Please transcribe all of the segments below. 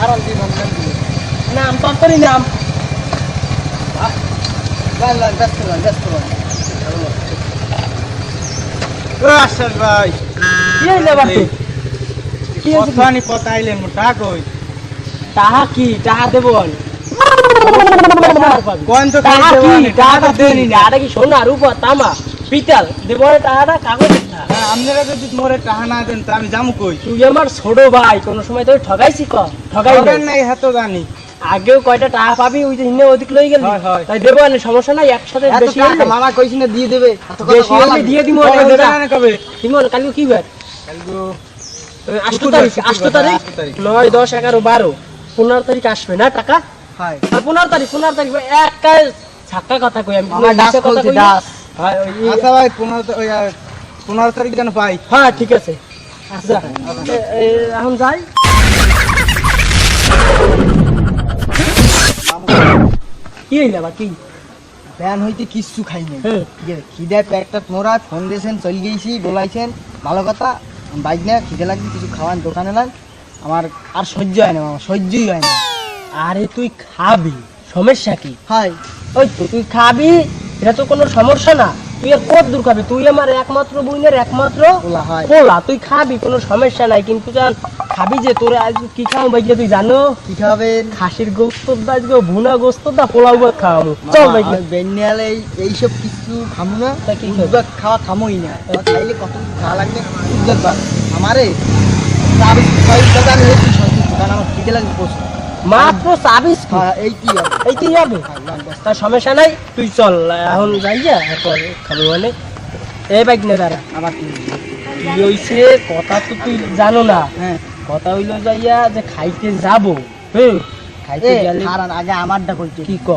আরাম দিয়ে বন্ধন দিয়ে নাম তরকারি নাম লান ব্যস্ত লান ও আশাস ভাই কি হইলে বাকি কি কথানি পতাইলেন মোটা কই তাহা কি টাকা দেব কোন তো টাকা খাই কি দেব টাকা দেনি না আরে কি সোনা রূপা তামা পিতল দেব টাকাটা কাগজের টাকা হ্যাঁ আপনারা যদি মোরে টাকা না দেন তো আমি যামু কই তুই আমার ছোট ভাই কোন সময় তুই ঠগাইছি ঠগাই ঠগাই নাই হেতো জানি আগেও কয়টা টাকা পাবি ওই যে হিনে ওদিক লই গেলি তাই দেব না সমস্যা নাই একসাথে এত বেশি টাকা মামা কইছি না দিয়ে দেবে বেশি হলে দিয়ে দিমু কবে দেবে না কবে হিমন কালকে কি বার কালকে 8 তারিখ 8 তারিখ 9 10 11 12 15 তারিখ আসবে না টাকা হাই আর 15 তারিখ এক কাজ ছাক্কা কথা কই আমি আমার ডাস কথা কইছে কই ডাস হ্যাঁ আচ্ছা ভাই 15 তারিখ যেন পাই হ্যাঁ ঠিক আছে আচ্ছা এখন যাই কি হইলা বাকি প্যান হইতে কিচ্ছু খাই নাই হ্যাঁ ঠিক আছে খিদায় পেটটা মোরা ফোন দিয়েছেন চলে গেছি বলাইছেন ভালো কথা বাইক না খিদে লাগবে কিছু খাওয়ান দোকানে লাগ আমার আর সহ্য হয় না মামা সহ্যই হয় না আরে তুই খাবি সমস্যা কি হাই ওই তো তুই খাবি এটা তো কোনো সমস্যা না তুই আর কত দূর খাবি তুই আমার একমাত্র বোনের একমাত্র ওলা হয় পোলা তুই খাবি কোনো সমস্যা নাই কিন্তু জান খাবি যে তোরা আজ কি খাও ভাই তুই জানো কি খাবেন খাসির গোস্ত দা আজকে ভুনা গোস্ত দা পোলাও ভাত খাওয়াবো চল ভাই বেনিয়ালে এইসব কিছু খামু না তা কি খাবি? উদ্যোগ খাওয়া খামোই না খাইলে কত কিছু খাওয়া লাগবে উদ্যোগ বা আমারে চাবিশ দোকান হয়েছি দোকান আমার খিদে লাগবে পোস্ট মাত্র 24 এইটি এইটি হবে তার সমস্যা নাই তুই চল এখন যাই যা এরপর খাবো মানে এই বাইক নে দাঁড়া আমার কি কি হইছে কথা তো তুই জানো না হ্যাঁ কথা হইলো যাইয়া যে খাইতে যাবো হুম খাইতে গেলে হারান আগে আমারটা কইছে কি ক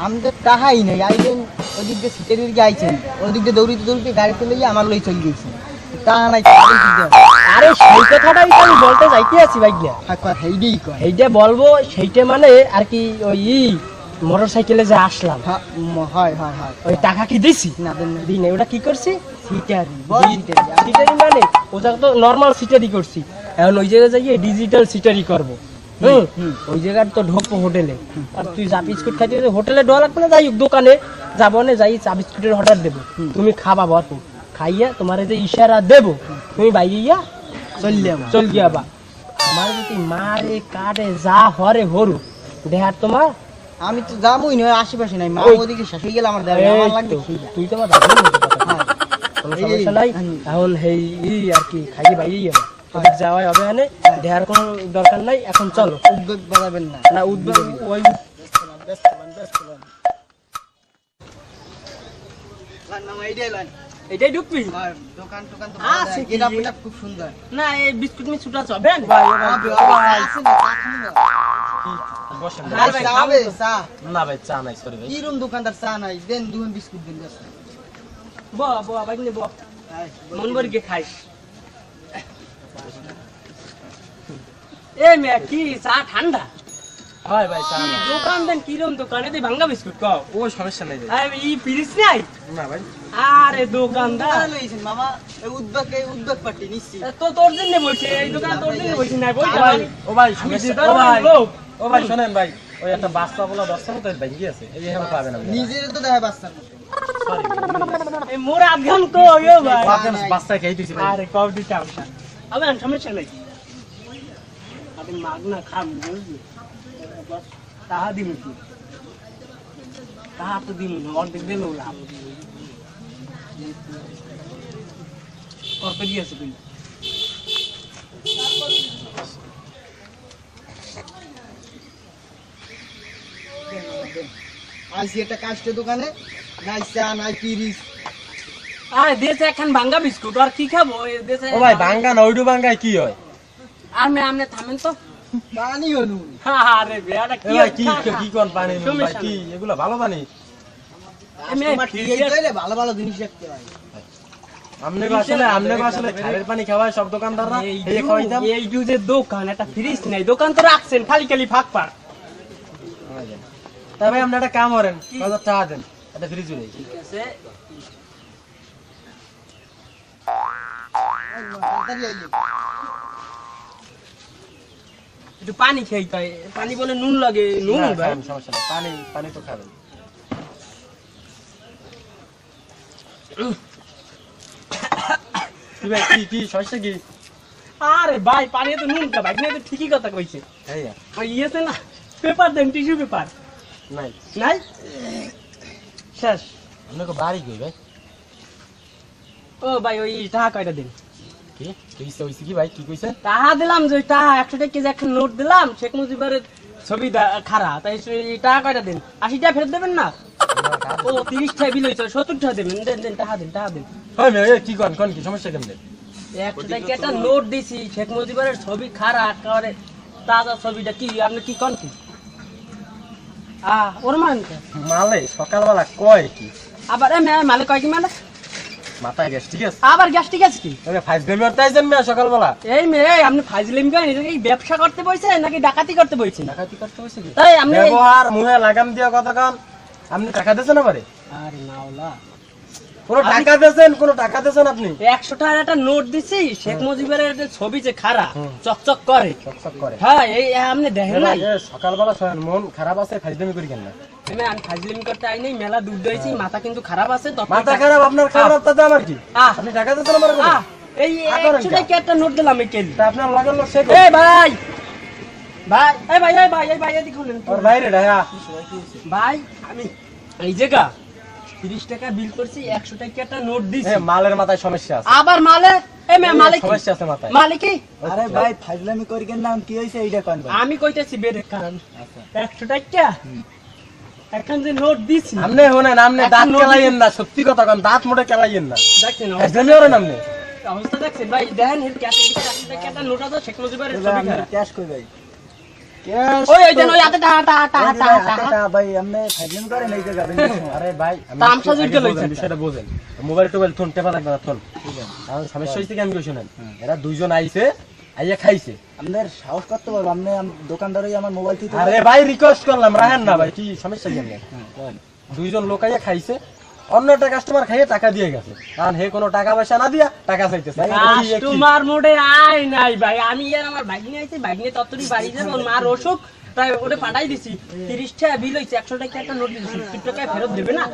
আমি তো তাহাই নাই আইলেন ওদিক দিয়ে সিটের দিকে আইছেন ওদিক দিয়ে দৌড়িতে দৌড়িতে গাড়িতে লইয়া আমার লই চলে গেছে তাহা নাই আরে সেই কথাটাই তো আমি বলতে যাইতে আছি বাইক না হেইডেই কয় এইটা বলবো সেইটা মানে আর কি ওই মোটর সাইকেলে যে আসলাম হয় হয় হয় ওই টাকা কি দিছি না দেন না দিই না ওটা কি করছি সিটারি সিটারি মানে ওটা তো নর্মাল সিটারি করছি এখন ওই জায়গায় যাইয়ে ডিজিটাল সিটারি করবো ওই জায়গায় তো ঢোকবো হোটেলে আর তুই চা বিস্কুট খাইতে হোটেলে ঢোয়া লাগবে না যাই হোক দোকানে যাবো না যাই চা বিস্কুটের অর্ডার দেবো তুমি খাবা ভরপুর খাইয়া তোমার যে ইশারা দেবো তুমি বাইয়া চল গিয়া বা আমার যদি মারে কাটে যা হরে হরু দেহার তোমার আমি তো যাবোই না আশেপাশে নাই মা ওদিকে শেষ হয়ে গেলে আমার দেবে আমার লাগবে তুই তো আমার কোনো সমস্যা নাই এখন হেই আর কি খাইয়ে বাইরে যাবো যাওয়াই হবে এনে দেহার কোনো দরকার নাই এখন চলো উদ্যোগ বাড়াবেন না না উদ্যোগ ওই এটাই ঢুকবি দোকান টোকান তো আছে কি? গেটআপটা খুব সুন্দর না এই বিস্কুট মি ছুটা চবে না ভাই চা নাই সরি ভাই কিরম দোকানদার চা নাই দেন দুজন বিস্কুট দেন ব ভাই নে ব মন ভরি কে খাই এ মে কি চা ঠান্ডা হয় ভাই চা না দোকান দেন কিরম দোকানে তুই ভাঙ্গা বিস্কুট কও ও সমস্যা নাই আরে ই পিরিস নাই না ভাই আরে দোকানদার লইছেন মামা এই উদ্যোগ পার্টি নিশ্চি তো তোর জন্য বলছে এই দোকান তোর জন্য বলছি না বই ভাই ও ভাই ও ভাই শুনেন ভাই ওই একটা বাচ্চা বলা দশটা মতো ভেঙে আছে এই এখানে পাবেন আপনি নিজের তো দেখা বাচ্চা এই মোর আধঘাম তো ইও ভাই আপনার বাচ্চা খেয়ে দিছি ভাই আরে কও দিতে আমসা আবে আমি সমস্যা নাই আপনি মাগনা খাম বুঝলি তাহা দিন কি তাহা তো দিন অর্ধেক দিন লাভ কত দিয়েছে তুই আইসি একটা কাস্টের দোকানে নাই চা নাই পিরিস আরে দেশে এখন ভাঙ্গা বিস্কুট আর কি খাবো এই দেশে ও ভাই ভাঙ্গা না ওইটু ভাঙ্গায় কি হয় আমনে থামেন তো পানি হলু আরে বেয়াটা কি কি কোন পানি ভাই কি এগুলা ভালো পানি ভালো ভালো জিনিস রাখতে হয় আমনে বাসলে খারের পানি খাওয়ায় সব দোকানদাররা এই খাওয়াইতাম এই যে দোকান একটা ফ্রিজ নাই দোকান তো রাখছেন খালি খালি ফাঁক পাক তবে আপনি একটা কাম করেন কত টাকা দেন একটা ফ্রিজ নেই ঠিক আছে একটু পানি খেয়ে তাই পানি বলে নুন লাগে নুন না, ভাই খান, সমস্যা নেই। পানি পানি তো খাবেন। কি ভাই কি সমস্যা কি? আরে ভাই পানি তো নুন কা ভাই তো ঠিকই কথা কইছে এই ওই ইয়েছে না পেপার দেন টিস্যু পেপার নাই নাই শেষ আপনাকে বাড়ি কই ভাই? ও ভাই ওই টাকা কয়টা দিন কি কইছে হইছে কি ভাই কি কইছে? টাকা দিলাম যে ওই টাকা 100 টাকা কেজি একটা নোট দিলাম শেখ মুজিবের ছবি খারা তাই সেই টাকা কয়টা দিন 80 টাকা ফেরত দেবেন না ও 30 টাকা বিল হইছে 70 টাকা দেবেন দেন দেন টাকা দেন হয় মে কি কোন কি সমস্যা কেমনে? 100 টাকা একটা নোট দিছি শেখ মুজিবের ছবি খারা একেবারে তাজা ছবিটা কি আপনি কি কোন কি ওর মান মালে সকালবেলা কয় কি আবার মালিক কয় কি মানে মাথায় গ্যাস ঠিক আছে? আবার গ্যাস ঠিক আছে কি ওকে ফাইজ দেমি অর্থাইছেন মে সকালবেলা এই মেয়ে আপনি ফাইজলিম করেন এটা কি ব্যবসা করতে বইছেন নাকি ডাকাতি করতে বইছেন ডাকাতি করতে হইছে কি? তাই আপনি ব্যবহার মুহে লাগাম দিয়া কথা কান আপনি টাকা দিয়েছেন আমারে? আরে মাওলা কোন টাকা দিয়েছেন আপনি? 100 টাকার একটা নোট দিছি শেখ মুজিবের যে ছবি যে খারা চকচক করে চকচক করে। হ্যাঁ এই আপনি দেখেন নাই এ সকালবেলা মন খারাপ আছে ফাইজদামি করি কেন না? আমি ফাইজলিম করতে আই নাই মেলা দুধ দইছি মাথা কিন্তু খারাপ আছে মাথা খারাপ আপনার খারাপ তাতে আমার কি? আহ। আপনি টাকা দিয়েছেন আমারে? এই 100 টাকা একটা নোট দিলাম এই কেল তা আপনার লাগার লোক সে এই ভাই ভাই এই ভাই এদিকে শুনেন ওর বাইরে ডায়া ভাই আমি এই জায়গা 30 টাকা বিল করছি 100 টাকা একটা নোট দিছি এ মালের মাথায় সমস্যা আছে। আবার মালে এই মে মালিক সমস্যা আছে মাথায়। মালিকি আরে ভাই ফাইজলামি করি কেন নাম কি হইছে এইটা কোন ভাই? আমি কইতেছি বেরে কারণ 100 টাকা এখন যে নোট দিছি আপনি শুনেন আপনি একটা দাঁত নোট কেলাইয়েন না, সত্যি কথা কোন দাঁত মোটে কেলাইয়েন না। দেখছেন ফাইজদামি করেন আপনি? অবস্থা দেখছেন ভাই দেখেন এর ক্যাশ টাকা একটা নোট আছে শেখ মুজিবের ছবি খারাপ ক্যাশ কই ভাই? ওই দেন ওই হাতে টাকা ভাই আপনি ফাইজলামি করেন এই জায়গা আরে ভাই আমি তামসা একটু জুড়কে আগে লইছেন। বলছি, বিষয়টা বোঝেন। মোবাইল টোবাইল থন টেপা লাগবে না থন। আমার সমস্যা হইছে কি আমি কই শুনেন। এরা দুইজন আইছে আইয়া খাইছে। আপনার সাহস করতে পারবো আপনি দোকানদারই আমার মোবাইল থেকে আরে ভাই রিকোয়েস্ট করলাম রাহেন না ভাই কি সমস্যা কি আপনার? দুইজন লোক আইয়া খাইছে অন্য একটা কাস্টমার খাইয়ে টাকা দিয়ে গেছে কারণ হে কোনো টাকা পয়সা না দিয়া টাকা চাইতেছে। কাস্টমার মোডে আই নাই ভাই আমি আর আমার ভাগ্নি আইছে ভাগ্নি তত্তরি বাড়ি যাবে ওর মার অসুখ তাই ওটা পাঠাই দিছি 30 টাকা বিল হইছে 100 টাকা একটা নোট দিছি 70 টাকা ফেরত দেবে না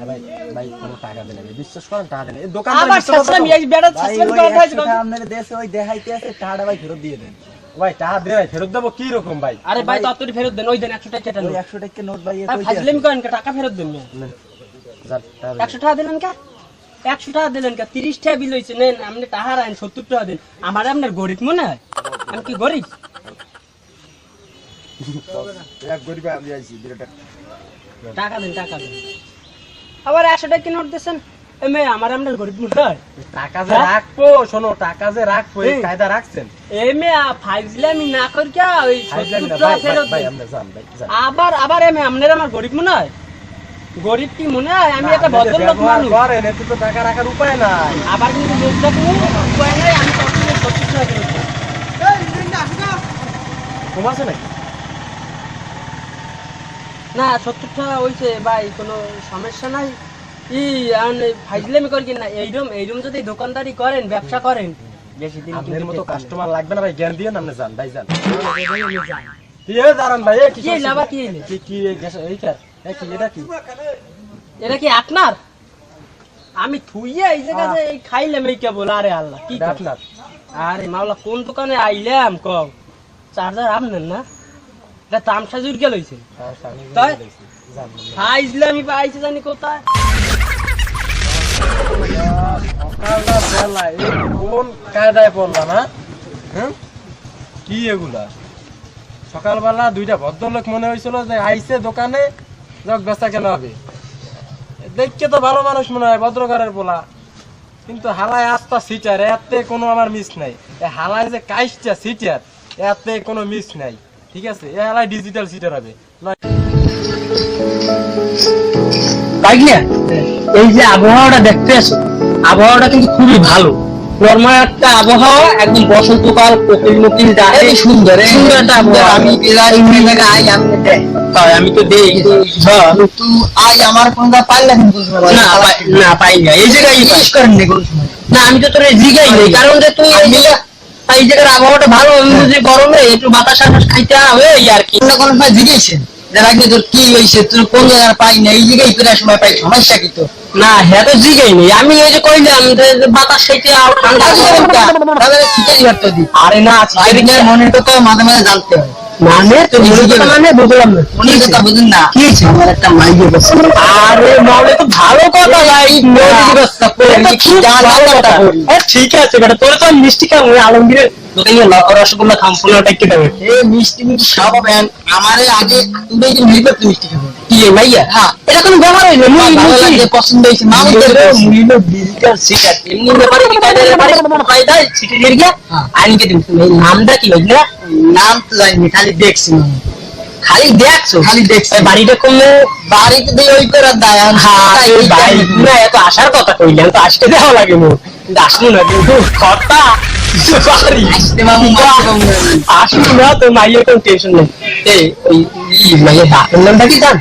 ভাই ভাই কোনো টাকা দেন না বিশ্বাস করেন টাকা দেন এই আবার সাসরা মিয়া বেড়া ভাই সাসপেন্ড ওই করা হয়েছে 100 টাকা আপনার দেশে ওই দেখাইতে আছে টাকাটা ভাই ফেরত দিয়ে দেন। ভাই টাকা দে ভাই ফেরত দেবো কি রকম ভাই? আরে ভাই তত্তরি ফেরত দেন ওই দেন 100 টাকা এটা ওই নোট 100 টাকা নোট ভাই আর ফাজলিম করেন টাকা ফেরত দেন না নেন, যান, টাকা দেন। 100 টাকা দিলেন কা 100 টাকা দিলেন কা 30 টাকা বিল হইছে নেন আপনি টাকা রাখেন 70 টাকা দেন আমার আপনার গরিব মনে হয় আমি কি গরিব এক গরিব আমি আইছি বিরাট টাকা দেন আবার 100 টাকা নোট দিছেন এ মে আমার আপনার গরিব মনে হয় টাকা যে রাখবো শোনো টাকা যে রাখবো এই কায়দা রাখছেন? এই মে ফাইজলামি না কর কা ওই 70 টাকা ভাই ফেরত ভাই দেন আমরা যান ভাই যান। আবার এ মে আপনার আমার গরিব মনে হয় গরিব কি মনে হয় আমি একটা আপনি যে ভদ্রলোক ব্যবহার মানুষ করেন এতে তো টাকা রাখার উপায় নাই। আবার কিন্তু লোক দেখবো উপায় নাই আমি তখন 70 টাকা ফেরত দেব কমাছে নাকি? না 70 টাকা হইছে ভাই কোনো সমস্যা নাই ফাইজলামি করি না এইরকম যদি দোকানদারি করেন ব্যবসা করেন বেশি দিন আপনার মতো কাস্টমার লাগবে না ভাই জ্ঞান দিয়ে আপনি যান ভাই যান। কিন্তু কি এ দাঁড়ান ভাই এ কি কি হইলো আবার কি হইলো? কি এই গ্যাস এইটা এ কি এটা কি? এটা কি আপনার আমি থুইয়া এই জায়গাতে এই খাইলাম এই কেবল আরে আল্লাহ কি এটা কর? আপনার? আরে মাওলা কোন দোকানে আইলাম কও চার্জার আপনার না এটা তামসা জুড় গেল হইছে হ্যাঁ, স্বামী তাই? বলেছে। যান, যান। ফাইজলামি পাইছে জানি কোথায় সকালটা বেলা এই কোন কায়দায় পড়লা না? হ্যাঁ কি এগুলা সকালবেলা দুইটা ভদ্রলোক মনে হয়েছিল যে আইছে দোকানে যোগ বেচা কেন হবে দেখতে তো ভালো মানুষ মনে হয় ভদ্রকারের পোলা কিন্তু হালায় আস্তা সিটার এতে কোনো আমার মিস নাই এ হালায় যে কাইসটা সিটার এতে কোনো মিস নাই ঠিক আছে এ হালায় ডিজিটাল সিটার হবে ভাইয়া এই যে আবহাওয়াটা দেখতে আসো আবহাওয়াটা কিন্তু খুবই ভালো নরমাল একটা আবহাওয়া একদম বসন্তকাল কোকিল মুকিল ডাকে সুন্দর একটা আবহাওয়া আমি আমি তো দেই আই আমার কোনটা পাইলা কিন্তু না পাই না এই জায়গায় করেন না আমি তো তোর জিগাই নেই কারণ যে তুই এই জায়গার আবহাওয়াটা ভালো, যে গরমে একটু বাতাস আঠাস খাইতে হবে এই আর কি। অন্য কোনো সময় জিজ্ঞেসেন যে রাখলে তোর কি হয়েছে, তোর কোন জায়গায় পাই না, এই জায়গায় তোর সময় পাই, সমস্যা কি তো? না হ্যাঁ তো জিগাই নেই, আমি এই যে কইলাম যে বাতাস খাইতে আর ঠান্ডা তাহলে খিচুড়ি ভাত তো দি। আরে না বাইরের মনের কথা মাঝে মাঝে জানতে হয়। মানে তো মানে বুঝলাম না মনের কথা বুঝুন না, কি হয়েছে? আমার একটা মাইকে বসে। আরে মনে তো ভালো কথা ভাই, ঠিক আছে বেটা, তোর তো মিষ্টি খাবো আলমগীরের দোকানে রসগোল্লা খাম পোলাওটা একটু খাবে। এই মিষ্টি মিষ্টি সব পাবেন আমারে আগে, তুমি এই যে মিলবে তুমি মিষ্টি খাবো। কি রে ভাইয়া? হ্যাঁ, এটা কোনো ব্যাপার হইলো ভালো লাগে, পছন্দ হয়েছে মামুদের মুইলো ডিজিটাল সিগারেট এমনি ব্যাপারে কি কায়দার ব্যাপারে ফায়দা ছিটে দিয়ে গিয়া আইনকে দিন। এই নামটা কি ভাইয়া? নাম তো জানি, খালি দেখছি আমি। খালি দেখছো? খালি দেখছি। এই বাড়িটা কমলে বাড়িতে দিয়ে ওই করে দেয় হ্যাঁ এই ভাই না এত আসার কথা কইলাম তো আসতে দেওয়া লাগে মো, কিন্তু আসবো না কিন্তু কথা বাড়ি আসতে মামু আসবো না তো মাইয়ের কোনো টেনশন নেই। এই ওই মাইয়ের ডাক্তার নামটা কি জান?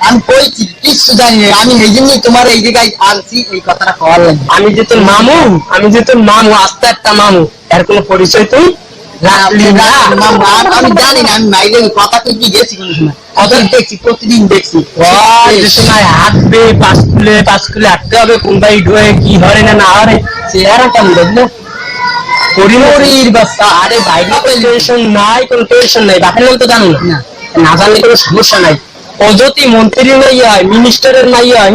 আমি কইছি কিছু জানি না, আমি এই জন্যই তোমার এই জায়গায় আনছি এই কথাটা কওয়ার লাগে। আমি যে তোর মামু, আমি যে তোর মামু, আস্তে একটা মামু, এর কোনো পরিচয় তুই রাখলি না? আমি জানি না, আমি মাইলে কথা কইতে গেছি কোন সময়, কথা দেখছি, প্রতিদিন দেখছি। যে সময় হাঁটবে পাঁচ খুলে হাঁটতে হবে, কোনবাই ঢোয়ে কি হরে না না হরে, চেহারা কেমন দেখলে পরিমরির বাচ্চা। আরে বাইরে কোনো টেনশন নাই, কোনো টেনশন নাই, বাপের নাম তো জানো না, না জানলে কোনো সমস্যা নাই। ও যদি মন্ত্রী নাই হয়, মিনিস্টারের নাই হয়,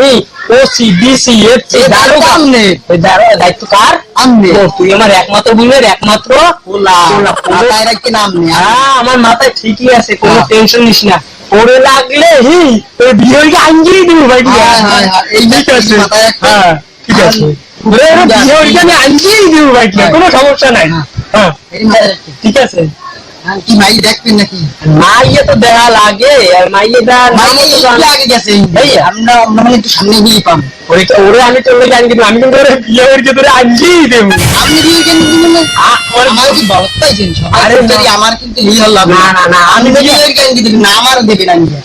ওসি ডিসি এফসি দায়িত্ব কার? আমনে তুই আমার একমাত্র বোনের একমাত্র মাথায় রাখি নাম নেই। হ্যাঁ আমার মাথায় ঠিকই আছে, কোনো টেনশন নিস না। পরে লাগলে তোর বিয়ে হয়ে আঙ্গিয়ে দিব ভাই। এই ঠিক আছে, মাথায় রাখতে। হ্যাঁ ঠিক আছে, বিয়ে হয়ে আমি আঙ্গিয়ে দিব ভাই, কোনো সমস্যা নাই। হ্যাঁ এই মাথায় রাখতে। ঠিক আছে। কি মাই দেখবেন নাকি? মাইয়ে তো দেখা লাগে, আর মাইয়ে আগে গেছে আমরা মানে একটু সামনে গিয়ে পাম। ওরে আমি তোর লোক আঙ্গি দেবো, আমি কিন্তু ওরে বিয়ে হয়ে তোরে আঙ্গিয়ে দেবো। আপনি বিয়ে কেন দিবেন না? আমার কি বলত পাইছেন? আরে যদি আমার কিন্তু বিয়ে হল না না না, আমি বিয়ে কেন দিবেন না? আমার দেবেন আঙ্গি।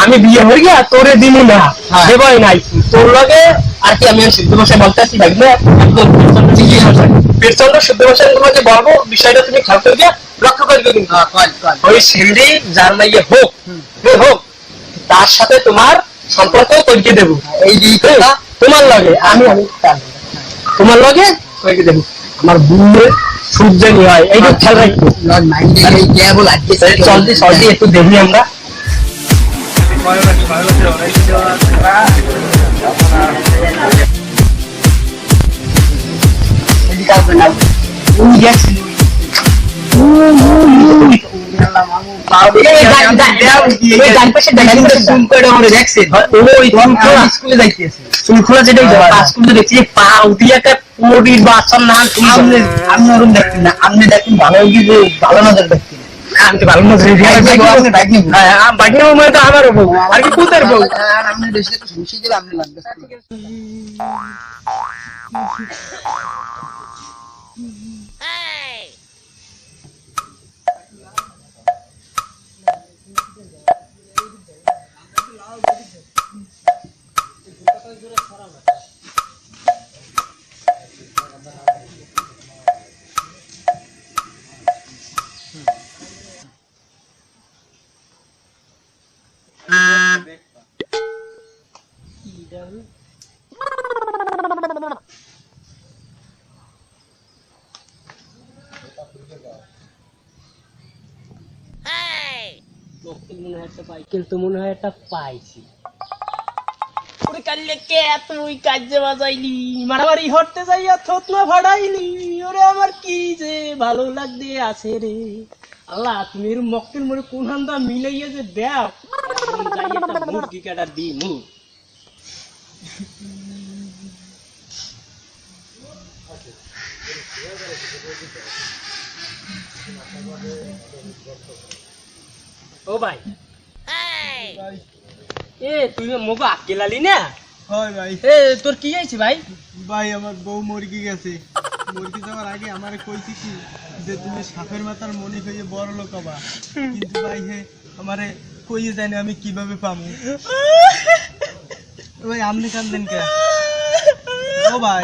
আমি বিয়ে হয়ে গিয়া তোরে দিমু না, দেবই নাই তোর লগে। আর কি আমি শুদ্ধ ভাষায় বলতে আসি ভাই, একদম বীরচন্দ্র শুদ্ধ ভাষায় তোমাকে বলবো, বিষয়টা তুমি খেয়াল করে গিয়া লক্ষ্য করবে। কিন্তু ওই সিন্ধি যার মাইয়ে হোক হোক, তার সাথে তোমার সম্পর্ক তৈরি দেবো। এই কথা তোমার লগে আমি তোমার লগে তৈরি দেবো, আমার বুনের সূর্যানি হয়, এইটুকু খেয়াল রাখবো। চলতে চলতে একটু দেখি আমরা। শৃঙ্খলা যেটা দেখছি পা উঠিয়ে একটা পরির বাচ্চার নাম আপনি ওরকম দেখতেন না, আপনি দেখেন ভালো কিন্তু ভালো নজর দেখতেন। আমি তো ভালো না বাইক নেবো মানে তো আমারও বউ, আর কি পুতের বউ। আপনি বেশি খুশি দিলে আপনি লাগবে। কিন্তু মনে হয় একটা পাইছি। ওরে কাল্লে কে তুই কাজে বাজাইলি, মারামারি হটতে যাইয়া থতমা ফাড়াইলি, ওরে আমার কি যে ভালো লাগতে আছে রে আল্লাহ। তুমি এর মক্কেল মরে কোন হান্দা মিলাইয়া যে দেও, এখন যাই একটা মুরগি কাটা দিমু। ও ভাই এ তুই মোকে আটকেলালি না? হয় ভাই। এ তোর কি হয়েছে ভাই? ভাই আমার বউ মুরগি গেছে, মুরগি যাওয়ার আগে আমারে কইছি কি যে তুমি সাপের মাথার মনি হয়ে বড় লোক হবা, কিন্তু ভাই হে আমারে কইয়ে জানি আমি কিভাবে পামু। ভাই আপনি কান্দেন কে? ও ভাই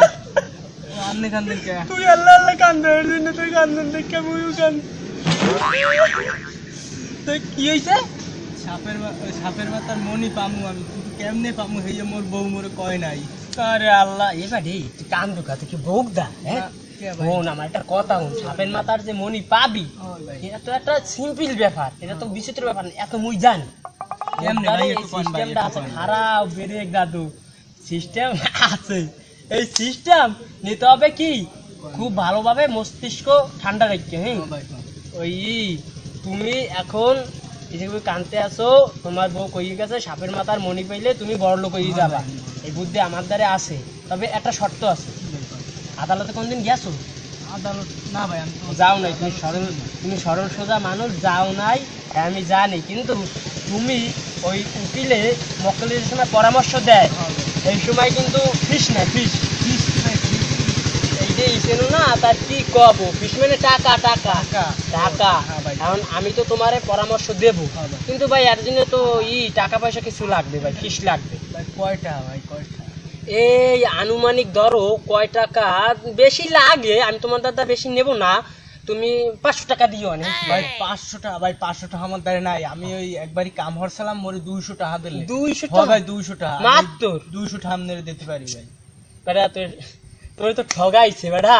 আপনি কান্দেন কে? তুই আল্লাহ আল্লাহ কান্দের জন্য তুই কান্দেন দেখে মুইও কান তুই কি হইছে? সাপের মাথার মনি পামু আমি, কিন্তু কেমনে পামু হেয়ে মোর বউ মোরে কয় নাই। আরে আল্লাহ এবার তুই কান ঢুকা তুই কি ভোগ দা হ্যাঁ বোন আমার একটা কথা হন সাপের মাথার যে মনি পাবি এটা তো একটা সিম্পল ব্যাপার, এটা তো বিচিত্র ব্যাপার না, এত মুই জানি কেমনে ভাই একটু কোন ভাই, সিস্টেমটা আছে খারাপ বেরেক দাদু সিস্টেম আছে। এই সিস্টেম নিতে হবে কি খুব ভালোভাবে মস্তিষ্ক ঠান্ডা রাখতে। হ্যাঁ ওই তুমি এখন এই যে তুমি কানতে আসো তোমার বউ কইয়ে গেছে সাপের মাথার মনি পাইলে তুমি বড় লোক হয়ে যাবা, এই বুদ্ধি আমার দ্বারে আছে। তবে একটা শর্ত আছে, আদালতে কোনদিন গেছো? আদালত না ভাই, আমি তো যাও নাই, তুমি সরল সোজা মানুষ, যাও নাই হ্যাঁ আমি জানি, কিন্তু তুমি ওই উকিলে মক্কেলের সময় পরামর্শ দেয় এই সময় কিন্তু ফিস না ফিস এই যে ইসেনো না তার কি কব ফিস মানে টাকা টাকা টাকা। এখন আমি তো তোমারে পরামর্শ দেব, কিন্তু ভাই এর জন্য তো টাকা পয়সা কিছু লাগবে ভাই, ফিস লাগবে। ভাই কয়টা ভাই, কয়টা? এই আনুমানিক ধরো কয় টাকা বেশি লাগে, আমি তোমার দাদা বেশি নেব না, তুমি 500 টাকা দিও না ভাই 500 টাকা, ভাই 500 টাকা আমার দ্বারা নাই। আমি ওই একবারই কাম হরছিলাম, মোরে 200 টাকা দিলে। 200 হ্যাঁ ভাই 200 টাকা মাত্র 200 টাকা আমনে দিতে পারি ভাই। বেটা তোর তো ঠগাইছে বেটা,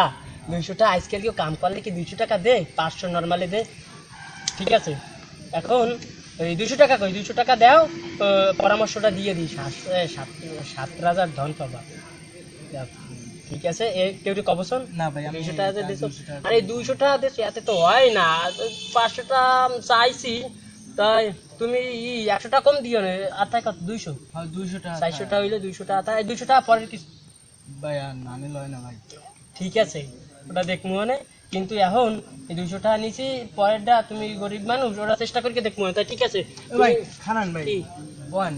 200 টাকা আজকাল কেউ কাম করলে কি 200 টাকা দে? 500 নর্মালি দে, ঠিক আছে? এখন ওই 200 টাকা কই 200 টাকা দাও, পরামর্শটা দিয়ে দিই 7,000 ধন পাবা, ঠিক আছে? কেউ কবসন না ভাই আমি 200 টাকা দিয়ে দিছো। 200 টাকা। আরে 200 টাকা দিছো এতে তো হয় না, 500 টাকা চাইছি, তাই তুমি 100 টাকা কম দিও না, আর তাই কত 200 হ্যাঁ 200 টাকা 400 টাকা হইলে 200 টাকা, তাই 200 টাকা পরের কিছু ভাই আর নানি লয় না ভাই। ঠিক আছে ওটা দেখবো মানে, কিন্তু এখন এই 200 টাকা নিছি, পরেরটা তুমি গরিব মানুষ ওটা চেষ্টা করে দেখবো না, তাই ঠিক আছে? এ ভাই খানান ভাই কি? বল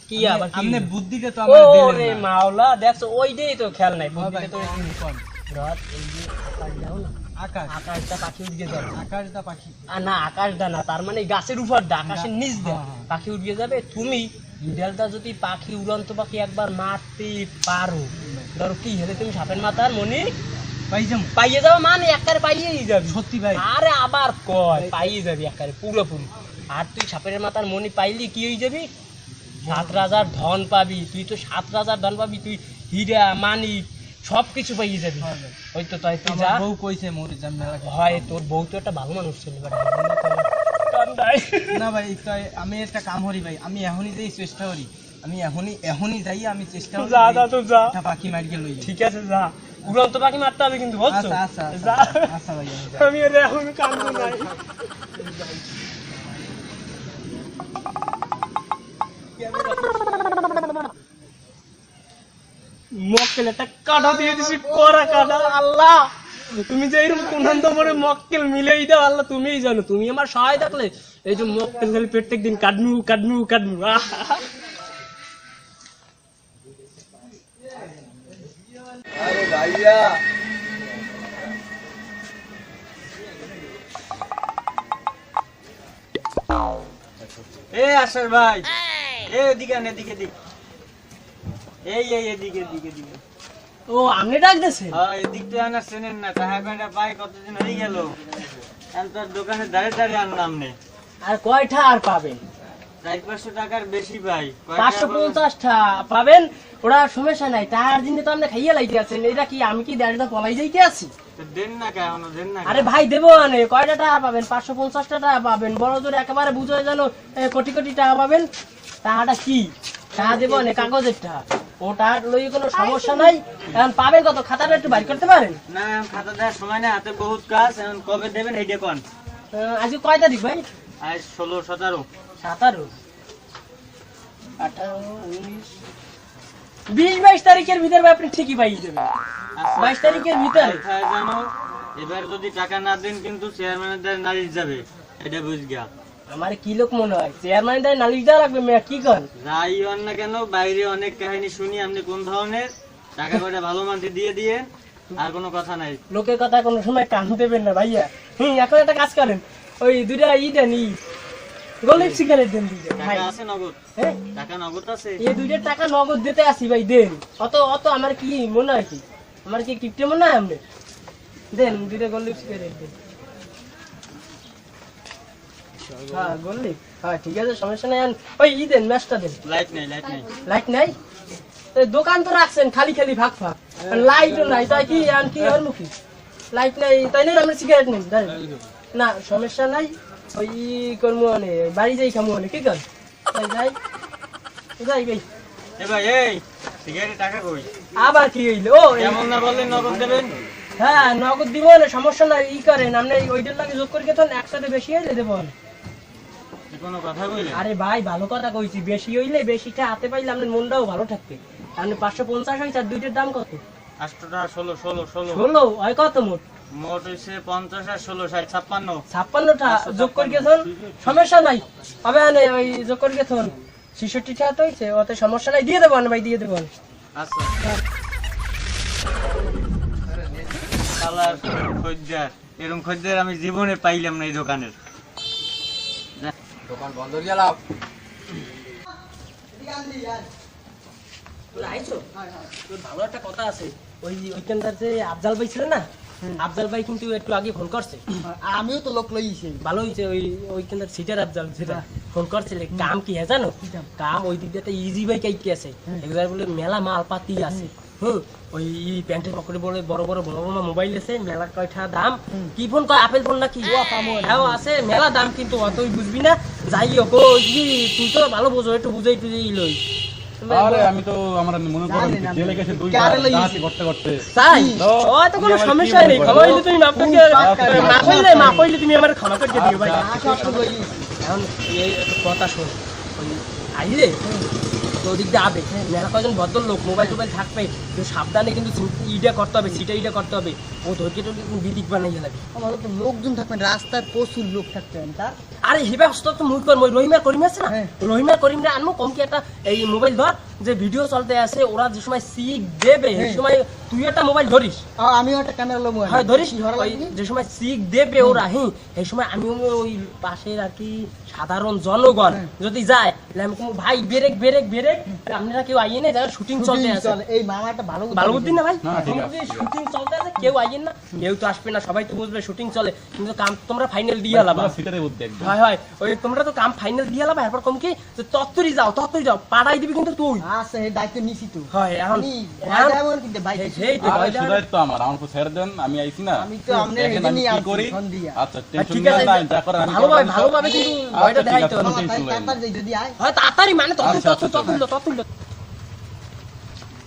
কি আবার কি? আপনি বুদ্ধিটা তো আমার দিলেন ওরে না। মাওলা দেখছো ওইটাই তো খেয়াল নাই, হ্যাঁ ভাই, বুদ্ধিতে তো আপনি কোন? রাত এই যে আকাশ দাও না, আকাশ, আকাশটা পাখি উড়িয়ে যাবে, আকাশটা পাখি। আর না আকাশটা না, তার মানে গাছের উপর দা, আকাশের নিচ দা হ্যাঁ, হ্যাঁ। পাখি উড়িয়ে যাবে। তুমি বিড়ালটা যদি পাখি উড়ন্ত পাখি একবার মারতে পারো, ধরো কি হলে তুমি সাপের মাথার মনি ভাই যেমন পাইয়ে যাবে, মানে একবারে পাইয়েই যাবে। সত্যি ভাই, আরে আবার কয় পাইয়ে যাবি একেবারে পুরোপুরি। আর তুই সাপের মাথার মনি পাইলি কি হয়ে যাবি? 7,000 ধন পাবি, তুই তো 7,000 ধন পাবি, তুই হীরা মানিক সবকিছু পাইয়ে যাবি। হ্যাঁ ভাই। ওই তো তাই তুই আমার যা। বউ কইছে মোরে যাম মেলা কিছু। হয় তোর বউ তো একটা ভালো মানুষ ছিল এবার না ভাই তাই আমি একটা কাম করি ভাই, আমি এখনই যাই চেষ্টা করি, আমি এখনই যাই, আমি চেষ্টা করি যা যা তো যা, একটা পাখি মারিয়ে লই। ঠিক আছে যা, উড়ন্ত পাখি মারতে হবে কিন্তু বুঝছো? আচ্ছা আচ্ছা যা। আচ্ছা ভাই আমি যাই। আমি আর এখন কান্দু নাই। মক্কেল একটা কাটা দিয়ে দিছি, কড়া কাটা। আল্লাহ তুমি যে এরকম কোন নম্বরে মক্কেল মিলেই দাও, আল্লাহ তুমিই জানো, তুমি আমার সহায় থাকলে এই যে মক্কেল খালি প্রত্যেক দিন কাটমু কাটমু কাটমু। আরে ভাইয়া এ আশার ভাই, এ এদিকে আন, এদিকে দিক, এই এদিকে এদিকে দিকে। ও আপনি ডাক দিয়েছেন? হ্যাঁ এদিকটা আনা চেনেন না, টাকা কয়টা পাই কতদিন হয়ে গেল, এখন তোর দোকানে দাঁড়িয়ে দাঁড়িয়ে আনলাম নে। আর কয়টা আর পাবেন? 400-500 টাকার বেশি ভাই। 550 টা পাবেন, ওরা সমস্যা নাই, তার জন্য তো আপনি খাইয়ে লাইতে আছেন। এটা কি আমি কি দাঁড়িয়ে পলাই যাইতে আছি? তো দেন না কেন, দেন না। আরে ভাই দেবো মানে কয়টা টাকা পাবেন? 550 টাকা পাবেন, বড় জোরে একেবারে বুঝে জানো কোটি কোটি টাকা পাবেন। টাকাটা কি টাকা দেবো না, কাগজের টাকা, ওটা লই কোনো সমস্যা নাই। এখন পাবেন কত, খাতাটা একটু বাইর করতে পারেন? না এখন খাতা দেওয়ার সময় না, হাতে বহুত কাজ, এখন কবে দেবেন এইটা কোন। আজকে কয় তারিখ ভাই? আজ 16-17। 17, 18, 19, 20-22 তারিখের ভিতরে আপনি ঠিকই পাইয়ে দেবেন। 22 তারিখের ভিতরে কোথায় জানো, এবার যদি টাকা না দেন কিন্তু চেয়ারম্যানের দ্বারা নালিশ যাবে, এটা বুঝ গিয়া। আমার কি লোক মনে হয় চেয়ারম্যান তাই নালিশ দেওয়া লাগবে, মেয়া কি কর? যাই হন না কেন, বাইরে অনেক কাহিনী শুনি আপনি কোন ধরনের, টাকা কয়টা ভালো মানতে দিয়ে দিয়ে, আর কোনো কথা নাই। লোকের কথা কোনো সময় কান দেবেন না ভাইয়া। এখন একটা কাজ করেন, ওই দুইটা দেন, গোলিপ সিগারেট দেন দুইটা ভাই। টাকা আছে নগদ? হ্যাঁ টাকা নগদ আছে? এই দুইটা টাকা নগদ দিতে আসি ভাই, দেন। অত অত আমার কি মনে হয় কি আমার কি কিপটে মনে হয় আপনি? দেন দুইটা গোল লিপস করে দেন। হ্যাঁ গোল লিপ, হ্যাঁ ঠিক আছে সমস্যা নাই। ওই ই দেন, ম্যাচটা দেন। লাইট নাই লাইট নাই? তো দোকান তো রাখছেন খালি খালি ফাঁক ফাঁক, লাইটও নাই, তাই কি আর কি আর মুখি লাইট নাই তাই না? আমরা সিগারেট নেই না, সমস্যা নাই। ওই করবো মানে বাড়ি যাই খামো মানে কি কর যাই যাই ভাই। এ ভাই এই সিগারেট টাকা কই? আবার কি হইলো? ও এমন না বললে নগদ দেবেন। হ্যাঁ নগদ দিব না, সমস্যা নাই। ই করেন আপনি ওইটার লাগে যোগ করে গেছেন, একসাথে বেশি হইলে দেবো। কোনো কথা কইলে? আরে ভাই ভালো কথা কইছি, বেশি হইলে বেশিটা হাতে পাইলে আপনার মনটাও ভালো থাকবে। আপনি 550 হয়েছে, আর দুইটার দাম কত? 8টা 16 ষোলো হয় কত মোট? মোট হইছে 50 আর 16 60 56। 56টা যোগ করে গেছেন, সমস্যা নাই। হবে আনে ওই যোগ করে গেছেন 66টা তো হইছে, ওতে সমস্যা নাই, দিয়ে দেবো ভাই, দিয়ে দেবো। আচ্ছা শালার খদ্দের, এরকম খদ্দের আমি জীবনে পাইলাম না এই দোকানের। দোকান বন্ধ হয়ে গেল। আইছো? তোর ভালো একটা কথা আছে। ওই ওইখানকার যে আফজাল ভাই ছিল না, আফজাল ভাই কিন্তু একটু আগে ফোন করছে। আমিও তো লোক লইছি। ভালো হয়েছে, ওই ওইখানকার সিটার আফজাল যেটা ফোন করছিল। কাম কি হ্যাঁ জানো? কাম ওই দিক দিয়ে ইজি বাইক আইতে আছে, একবার বলে মেলা মালপাতি আছে। ওই প্যান্টের পকেটে বলে বড় বড় মোবাইল আছে, মেলা কয়টা দাম। কি ফোন কয়? আপেল ফোন নাকি? হ্যাঁ আছে, মেলা দাম, কিন্তু অতই বুঝবি না। যাই হোক তুই তো ভালো বোঝো, একটু বুঝাই টুঝাই লই। আরে আমি তো আমার মনে করেন জেলে গেছে ডাকাতি করতে করতে। তাই ওই তো কোনো সমস্যা নেই, ক্ষমা হইলে তুমি মাফ করে মাফ হইলে তুমি আমার ক্ষমা করে দিও ভাই। এখন এই একটা কথা শোন, ওই আইলে তো ওদিক দিয়ে আবে, মেলা কয়জন ভদ্রলোক মোবাইল টোবাইল থাকবে, কিন্তু সাবধানে কিন্তু ইটা করতে হবে, সিটা ইটা করতে হবে। ও ধৈর্য বিদিক বানাইয়া লাগে। আমার তো লোকজন থাকবেন, রাস্তায় প্রচুর লোক থাকতেন। তার আরে হে ব্যবস্থা তো মুই করবো। রহিমার করিম আছে না, রহিমার করিমরা আনবো। কম কি একটা এই মোবাইল ধর, যে ভিডিও চলতে আছে, ওরা যে সময় সিক দেবে সেই সময় তুই একটা মোবাইল ধরিস। আমিও একটা ক্যামেরা লোক হ্যাঁ ধরিস। ওই যে সময় সিক দেবে ওরা, এই সময় আমি ওই পাশের আর কি সাধারণ জনগণ যদি যায়, আমি ভাই ব্রেক ব্রেক ব্রেক, আপনারা কেউ আইয়ে না, যারা শুটিং চলতে আছে। এই মামাটা ভালো ভালো বুদ্ধি না ভাই? ঠিক আছে। শুটিং চলতে আছে, কেউ আইয়েন না, কেউ তো আসবে না, সবাই তো বুঝবে শুটিং চলে, কিন্তু কাম তোমরা ফাইনাল দিয়ে লাবা। সিটারে বুদ্ধি একদম। হয় হয় ওই তোমরা তো কাম ফাইনাল দিয়ে লাবা। এরপর কম কি যে তত্তরি যাও পাড়াই দিবি কিন্তু তুই। আচ্ছা এই দায়িত্ব নিছি তো। হয় এখন কিন্তু ভাই সেই তো আরে সুদাই তো আমার উপর ছেড়ে দেন, আমি আইছি না। আমি তো আপনার দেখেন আমি এজন্যই কি করি। ফোন দিয়া। আচ্ছা টেনশন ঠিক নিয়ে আছে, নাই, যা করার আমি ভালোভাবে করব। ভালোভাবে কিন্তু আচ্ছা, ভয়টা ঠিক দেখাইতে আছে, হবে। কোনো টেনশন লইন না। তাড়াতাড়ি যদি আয় হয় তাড়াতাড়ি মানে আচ্ছা, আচ্ছা,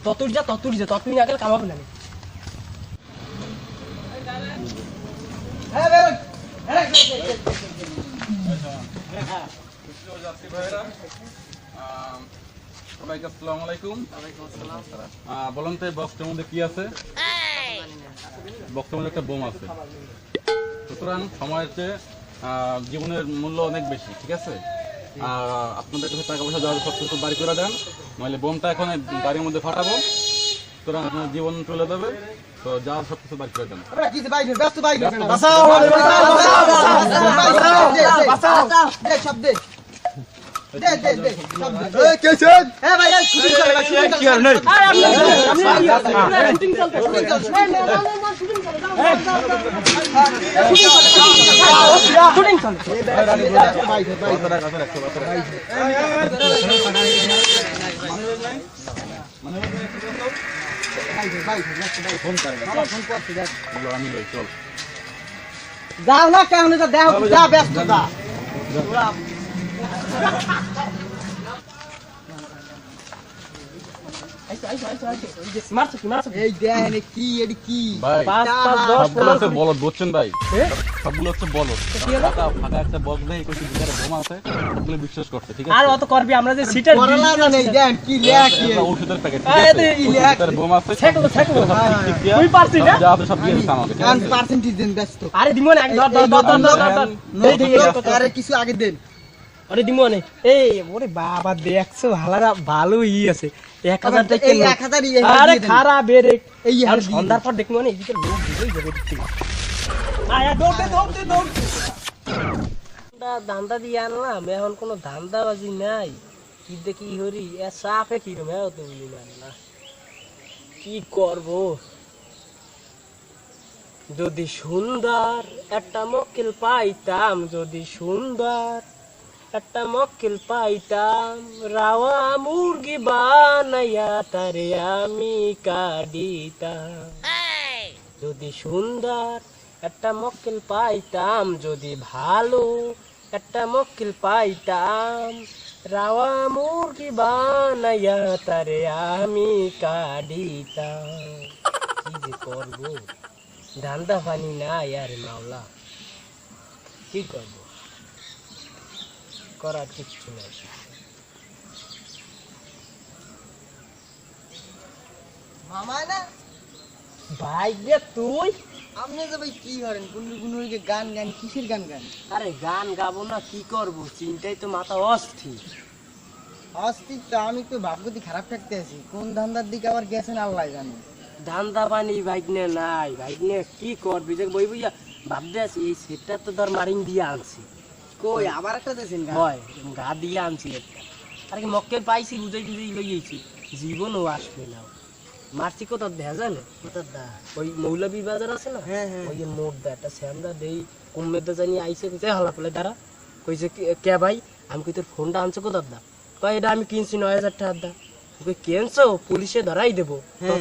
ততুরি যা না গেলে কামাবে না। হ্যাঁ বেরোন। সবাইকে আসসালামু আলাইকুম। বলুন তো এই বক্সটার মধ্যে কি আছে? বক্সটার মধ্যে একটা বোম আছে। সুতরাং সময়ের চেয়ে জীবনের মূল্য অনেক বেশি, ঠিক আছে? আপনাদের কাছে টাকা পয়সা দেওয়ার সব কিছু বাড়ি করে দেন, নইলে বোমটা এখন গাড়ির মধ্যে ফাটাবো, সুতরাং আপনার জীবন চলে যাবে। তো যা সব কিছু বাড়ি করে দেন। আমরা কিছু বাইক ব্যস্ত বাইক বাঁচাও, বাঁচাও দে সব দে দে দে দে সব দে। এই কেছে এ ভাই এই শুটিং চলে ভাই, শুটিং কি আর নেই? শুটিং চলতে শুটিং চলে শুটিং চলে। বাইক বাইক আমি লই, চল। যাও না কেমন দেখো যা ব্যস্ত যা। মারছো কি মারছো? এই দেন কি এডি কি ভাই, 5 5 10 সবগুলো হচ্ছে বলদ, বুঝছেন ভাই? এ? সবগুলো হচ্ছে বলদ। ফাঁকা ফাঁকা একটা বক্স দেয়, কইছে ভিতরে বোমা আছে, সবগুলো বিশ্বাস করছে, ঠিক আর আছে? অত করবি, আমরা যে সিটার করলা না নেই দেন কি লেয়া কি এটা ওষুধের প্যাকেট, আরে ঠিক আছে? এই ওষুধের ভিতরে বোমা আছে, ছেকলো ছেকলো ঠিক দিয়া, তুই পারছিস না? যা আছে সব দিয়ে দিছে আমাকে, ঠিক কারণ আছে? পার্সেন্টেজ দেন ব্যস্ত আরে দিমো না, এক ধর ধর ধর ধর ধর ধর। এই ঠিক আছে। আরে কিছু আগে দেন আরে দিমো না। এই ওরে বাবা দেখছো হালারা ভালো আছে। 1000 টাকা এই 1000 এই আরে খারাপ বেরে এই আর সন্ধ্যার পর দেখবো না এদিকে লোক বুঝেই যাবে দেখতে। আয়া দৌড়তে দৌড়তে দৌড়তে ধান্দা দিয়ে আনলাম, এখন কোনো ধান্দাবাজি নাই। কি দেখি হরি এ সাফে কি রকম তো বলি না কি করবো। যদি সুন্দর একটা মক্কেল পাইতাম, যদি সুন্দর একটা মক্কেল পাইতাম, রাওয়া মুরগি বানাইয়া তারে আমি কাটিতাম। যদি সুন্দর একটা মক্কেল পাইতাম, যদি ভালো একটা মক্কেল পাইতাম, রাওয়া মুরগি বানাইয়া তারে আমি কাটিতাম। কি যে করবো, ধান্দা পানি নাই আর মাওলা, কি করবো, করার কিচ্ছু নাই। মামা না ভাই যে তুই, আপনি যে ভাই কি করেন গুনু গুনু যে গান গান কিসের গান গান? আরে গান গাবো না কি করব, চিন্তায় তো মাথা অস্থির। অস্তিত্ব আমি তো ভাগ্যতি খারাপ থাকতে আছি, কোন ধান্দার দিকে আবার গেছেন আল্লাহ জানে। ধান্দা পানি ভাইগনে নাই, ভাইগনে কি করবি যে বই বইয়া ভাবতে আছি এই সেটটা তো ধর মারিং দিয়ে আনছি, কই আবার একটা দেছেন গান? হয় গা দিয়ে আনছি একটা। আর কি মক্কেল পাইছি বুঝাই টুজাই লইয়েছি, জীবনও আসবে না। মারছি কোথাও দেখা যায় না, কোথার দা? ওই মৌলভী বাজার আছে না, হ্যাঁ, হ্যাঁ। ওই যে মোট দা একটা শ্যামদা দেই কুম্মেদা জানি আইসে কইছে হালা ফেলে দাঁড়া, কইছে কে ভাই, আমি কই তোর ফোনটা আনছো কোথার দা? কয় এটা আমি কিনছি 9000 টাকার দা। কই কেনছো, পুলিশে ধরাই দেবো,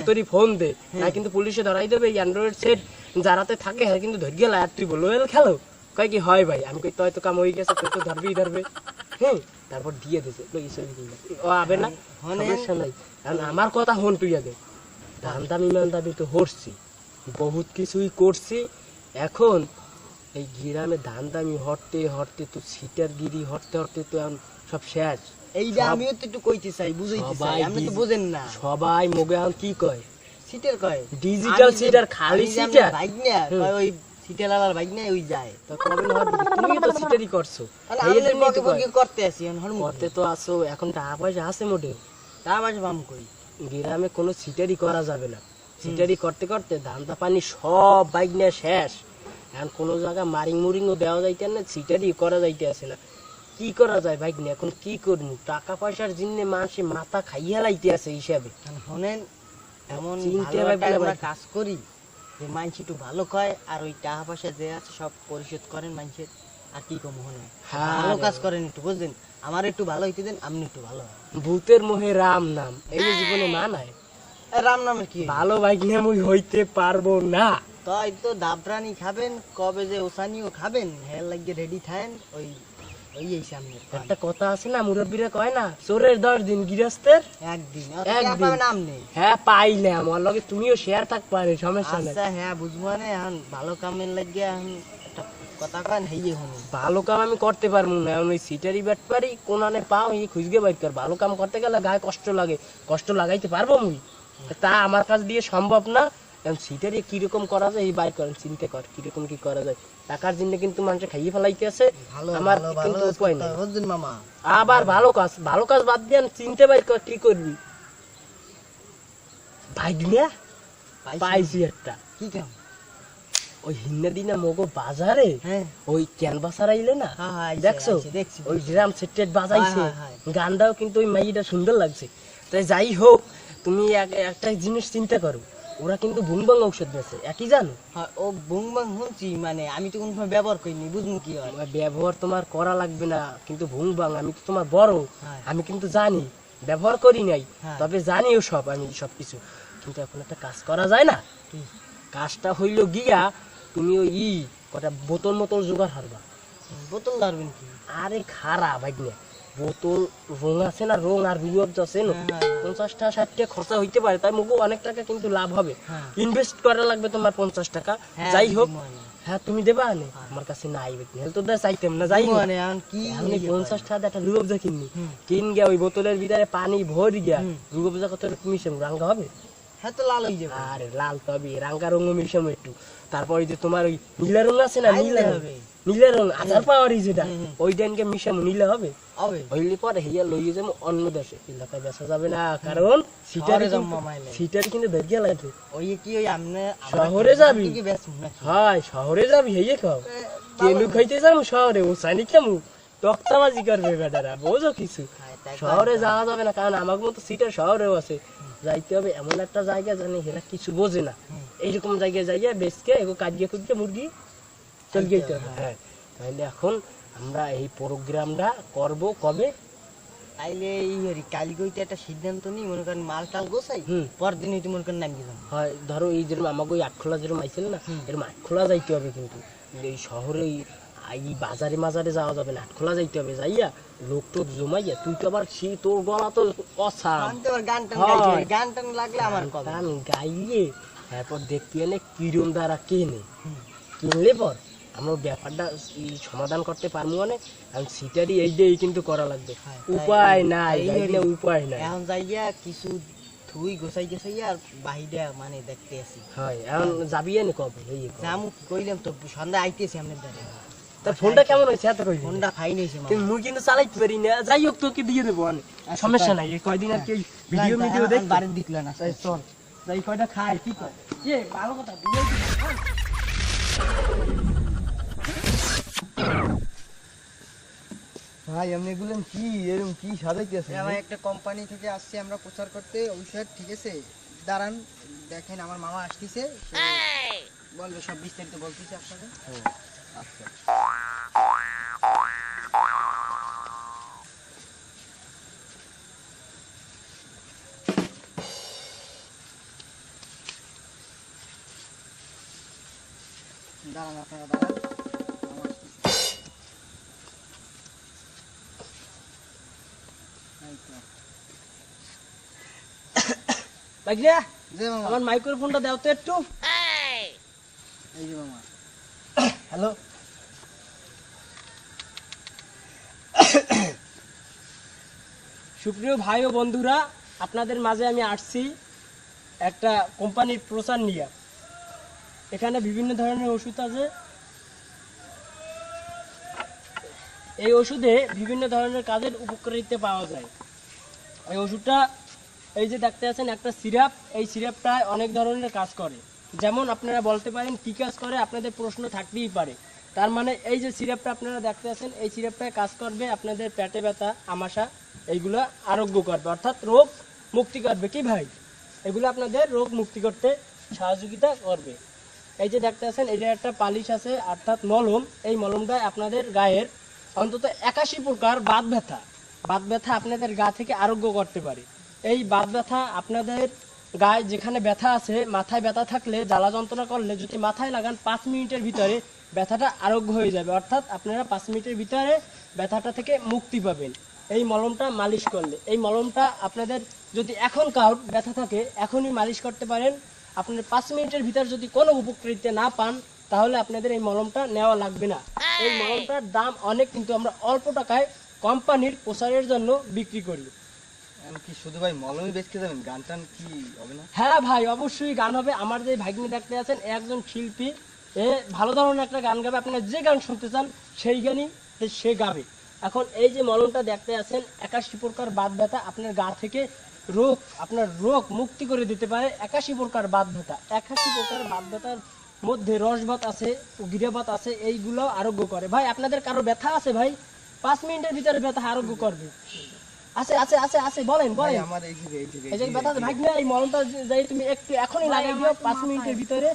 তোরই ফোন দে না, কিন্তু পুলিশে ধরাই দেবে। অ্যান্ড্রয়েড সেট যারাতে থাকে হ্যাঁ কিন্তু ধরে গেল, আর তুই বলো খেলো। কয় কি হয় ভাই, আমি কই তো কাম হয়ে গেছে, তুই তো ধরবেই ধরবে। হ্যাঁ, তারপর দিয়ে দিছে ও আবে না, সমস্যা নাই। কারণ আমার কথা হন তুই আগে, ধান্দামি মান্দামি তো হরছি, বহুত কিছুই করছি। এখন এই গ্রামে ধান্দামি হরতে হরতে তো সিটার গিরি হরতে হরতে তো এখন সব শেষ। এইটা আমিও তো একটু কইতে চাই, বুঝাইতে চাই, আপনি তো বোঝেন না। সবাই মোগে এখন কি কয়, সিটের কয় ডিজিটাল সিটার, খালি সিটার। বাইক না কয় ওই সিটের লালার বাইক না ওই যায়। তো কবে না হরবি, তুমি তো সিটারই করছো, তাহলে এই আমি জন্যই মগে তো কয়। মগে করতে আসি এখন হরমু করতে তো আসো, এখন টাকা পয়সা আছে মোটে, তা বাস বাম কই। গ্রামে কোনো সিটারই করা যাবে না। সিটারি করতে করতে ধান্দা পানি সব বাইক নিয়ে শেষ। এখন কোনো জায়গায় মারিং মুরিংও দেওয়া যাইতে না, সিটারি করা যাইতে আসে না। কি করা যায় বাইক নিয়ে, এখন কি করবো, টাকা পয়সার জিন্নে মানুষের মাথা খাইয়া লাইতে আছে হিসাবে। শোনেন, এমন চিনতে ভালো পারবে না একটা আমরা ভাই। কাজ করি যে মানুষ একটু ভালো কয়, আর ওই টাকা পয়সা যে আছে সব পরিশোধ করেন মানুষের। আর কি কম হনে হ্যাঁ ভালো রে। কাজ করেন একটু, বুঝলেন? আমার একটু ভালো হইতে দেন, আপনি একটু ভালো হন। ভূতের মোহে রাম নাম, এই যে জীবনে মানায়। এ রাম নামের কি? ভালো বাইক নিয়ে আমি হইতে পারবো না। তাই তো দাবরানি খাবেন, কবে যে ওসানিও খাবেন, হ্যাঁ লাগিয়ে রেডি থাকেন। ওই ওই এই সামনে একটা কথা আছে না, মুরব্বীরা কয় না, চোরের 10 দিন গৃহস্থের একদিন একদিন। নাম নেই। হ্যাঁ পাইলে আমার লগে তুমিও শেয়ার থাক পারে, সমস্যা নাই। আচ্ছা হ্যাঁ বুঝবো না, এখন ভালো কামের লাগিয়ে এখন একটা কথা কন হেয়ে হন। ভালো কাম আমি করতে পারবো না, এখন ওই সিটারি ব্যাট পারি কোনানে পাও এই খুঁজগে বাইক কর। ভালো কাম করতে গেলে গায়ে কষ্ট লাগে, কষ্ট লাগাইতে পারবো মুই, তা আমার কাছ দিয়ে সম্ভব না। এখন সিটারি কিরকম করা যায় এই বাইক করেন, চিন্তা কর কিরকম কি করা যায়। টাকার জন্য কিন্তু মানুষ খাইয়ে ফেলাইতে আছে, আমার কিন্তু উপায় নেই। বুঝলেন মামা? আবার ভালো কাজ বাদ দিয়ে চিনতে বাইক কর, কি করবি বাইক নিয়ে? পাইছি একটা, কি কাম? ওই হিন্না দিনা মগো বাজারে হ্যাঁ ওই ক্যানভাসার আইলে না, হ্যাঁ হ্যাঁ, আইছে, দেখছো আইছে, দেখছি। ওই ড্রাম সেট বাজাইছে, হ্যাঁ, হ্যাঁ, গানটাও কিন্তু ওই মাইটা সুন্দর লাগছে। তাই যাই হোক, তুমি একটা জিনিস চিন্তা করো, ওরা কিন্তু ভুংবাং ঔষধ বেছে, একই জানো? হ্যাঁ, ও বুং বাং শুনছি, মানে আমি তো কোনো সময় ব্যবহার করিনি, বুঝুন কি হয়। ব্যবহার তোমার করা লাগবে না, কিন্তু ভুংবাং আমি তো তোমার বড়, হ্যাঁ। আমি কিন্তু জানি, ব্যবহার করি নাই, হ্যাঁ। তবে জানিও সব, আমি সবকিছু। কিন্তু এখন একটা কাজ করা যায় না, কি? কাজটা হইল গিয়া তুমি ওই কটা বোতল মোতল জোগাড় হারবা। বোতল ধরবেন কি? আরে খারাপ ভাগ্নে, বোতল রং আছে না, রং আর রুয়াব আছে না, হ্যাঁ, হ্যাঁ। 50টা 60টা খরচা হইতে পারে, তাই মুগো অনেক টাকা কিন্তু লাভ হবে। হ্যাঁ। ইনভেস্ট করা লাগবে তোমার 50 টাকা। হ্যাঁ, যাই হোক, দিবো আমি। হ্যাঁ তুমি দেবা আনে, আমার কাছে নাই ভাগ্নে, তো দা চাইতাম না। যাই হোক, মানে এখন কি এখন এই ইয়ে 50 টাকা একটা রুয়াবজা কিননি, হুম। কিন গিয়া ওই বোতলের ভিতরে পানি ভরি গিয়া হুম। রুয়াবজা কত মিশাম, রাঙ্গা হবে? হ্যাঁ তো লাল হয়ে যাবে। আরে লাল তো হবে, রাঙ্গা রঙ মিশাম একটু। তারপর ওই যে তোমার ওই নীলা রং আছে না, আইলে নীলা রং, হবে। নীলা রং আধার পাওয়ারই যেটা, হুম, হুম। ওই ডানকে মিশাম, নীলা হবে। হবে। হইলে পরে হিয়া লইয়ে যাবো অন্য দেশে, এলাকায় বেচা যাবে না, কারণ সিটারি শহরে জম্মা মাইলে। সিটারি কিন্তু ধরিয়া লাগে। ওই কি ওই আমনে শহরে যাবি? কি বেচুন নাকি? হয় শহরে যাবি, হেয়ে খাও, কেলু খাইতে যাবো শহরে, ও সানি কেমু তক্তাবাজি করবে বেটারা, বোঝো কিছু। হ্যাঁ, তাই শহরে যাওয়া যাবে না, কারণ আমার মতো সিটার শহরেও আছে, যাইতে হবে এমন একটা জায়গা জানি এরা কিছু বোঝে না, এইরকম জায়গায় যাইয়া বেচকে এগো কাজিয়ে খুঁজছে মুরগি চল গেছে। হ্যাঁ, তাহলে এখন আমরা এই প্রোগ্রামটা করব কবে? তাইলে এই হরি কালকে একটা সিদ্ধান্ত নিই, মনে করেন মাল টাল গোছাই, পরদিন হইতে মনে করেন নাম গেলাম। হয় ধরো এই যেরকম আমাকে ওই আটখোলা যেরকম আইছিল না, এরকম আটখোলা যাইতে হবে, কিন্তু এই শহরে এই বাজারে মাজারে যাওয়া যাবে না, আটখোলা যাইতে হবে। যাইয়া লোক টোক জমাইয়া, তুই তো আবার সে তোর গলা তো অসাম, আমি তো আবার গান টান গাইতে পারি, গান টান লাগলে আমার কথা। গান গাইয়ে তারপর দেখতে এনে কিরম দ্বারা কিনে কিনলে পর আমরা ব্যাপারটা সমাধান করতে পারবো। মানে সিটারই এই দিয়ে কিন্তু করা লাগবে, উপায় নাই, উপায় নাই। এখন যাইয়া কিছু থুই গোছাই গোছাইয়া আর বাহিরে মানে দেখতে আসি। হয়, এখন যাবি এনে কবে? জামু কইলাম তো সন্ধ্যা আইতেছি আপনার দ্বারে। তার ফোনটা কেমন হয়েছে এত কই? ফোনটা ফাইন হয়েছে কিন্তু মুই কিন্তু চালাইতে পারি না, যাই হোক তোকে দিয়ে দেবো, সমস্যা নাই। এই কয়দিন আর কি ভিডিও ভিডিও দেখ বাড়ির দিকলো না, চল যাই কয়টা খাই, কি কর? এ ভালো কথা দিয়ে ভাই আপনি বললেন কি এরকম কি সাজাইতেছে? ভাই একটা কোম্পানি থেকে আসছে আমরা প্রচার করতে ঔষধ, ঠিক আছে? দাঁড়ান দেখেন আমার মামা আসতেছে, বলবে সব বিস্তারিত বলতেছে আপনাকে। আচ্ছা দাঁড়ান, আপনারা দাঁড়ান, মামা আসতেছে। এই তো। লাগিয়া যে মামা, আমার মাইক্রোফোনটা দাও তো একটু। এই যে মামা। হ্যালো, সুপ্রিয় ভাই ও বন্ধুরা, আপনাদের মাঝে আমি আসছি একটা কোম্পানির প্রচার নিয়ে। এখানে বিভিন্ন ধরনের ওষুধ আছে, এই ওষুধে বিভিন্ন ধরনের কাজের উপকারিতা পাওয়া যায়। এই ওষুধটা এই যে দেখতে আছেন একটা সিরাপ, এই সিরাপটা অনেক ধরনের কাজ করে। যেমন আপনারা বলতে পারেন কি কাজ করে, আপনাদের প্রশ্ন থাকতেই পারে। তার মানে এই যে সিরাপটা আপনারা দেখতে আছেন, এই সিরাপটায় কাজ করবে আপনাদের পেটে ব্যথা, আমাশা, এইগুলো আরোগ্য করবে, অর্থাৎ রোগ মুক্তি করবে। কি ভাই, এগুলো আপনাদের রোগ মুক্তি করতে সহযোগিতা করবে। এই যে দেখতে আছেন এটা একটা পালিশ আছে, অর্থাৎ মলম। এই মলমটা আপনাদের গায়ের অন্তত 81 প্রকার বাত ব্যথা আপনাদের গা থেকে আরোগ্য করতে পারে। এই বাত ব্যথা আপনাদের গায়ে যেখানে ব্যথা আছে, মাথায় ব্যথা থাকলে, জ্বালা যন্ত্রণা করলে যদি মাথায় লাগান 5 মিনিটের ভিতরে ব্যথাটা আরোগ্য হয়ে যাবে, অর্থাৎ আপনারা 5 মিনিটের ভিতরে ব্যথাটা থেকে মুক্তি পাবেন এই মলমটা মালিশ করলে। এই মলমটা আপনাদের যদি এখন কারোর ব্যথা থাকে এখনই মালিশ করতে পারেন। আপনার 5 মিনিটের ভিতর যদি কোনো উপকারিতা না পান তাহলে আপনাদের এই মলমটা নেওয়া লাগবে না। এই মলমটার দাম অনেক, কিন্তু আমরা অল্প টাকায় কোম্পানির প্রচারের জন্য বিক্রি করি। কি শুধু ভাই মলমই বেচতে যাবেন, গান টান কি হবে না? হ্যাঁ ভাই, অবশ্যই গান হবে। আমার যে ভাগ্নি দেখতে আছেন একজন শিল্পী, এ ভালো ধরনের একটা গান গাবে। আপনারা যে গান শুনতে চান সেই গানই সে গাবে। এখন এই যে মলমটা দেখতে আছেন 81 প্রকার বাত ব্যথা আপনার গা থেকে রোগ, আপনার রোগ মুক্তি করে দিতে পারে। 81 প্রকার বাত ব্যথা, 81 প্রকার বাত ব্যথার মধ্যে রসবাত আছে, গিরাবাত আছে, এইগুলো আরোগ্য করে। ভাই আপনাদের কারো ব্যথা আছে ভাই, 5 মিনিটের ভিতরে ব্যথা আরোগ্য করবে। আছে আছে আছে আছে, বলেন বলেন। আমার এই যে এই যে ব্যথা ভাই না, এই মলমটা যাই তুমি একটু এখনই লাগাই দিও 5 মিনিটের ভিতরে।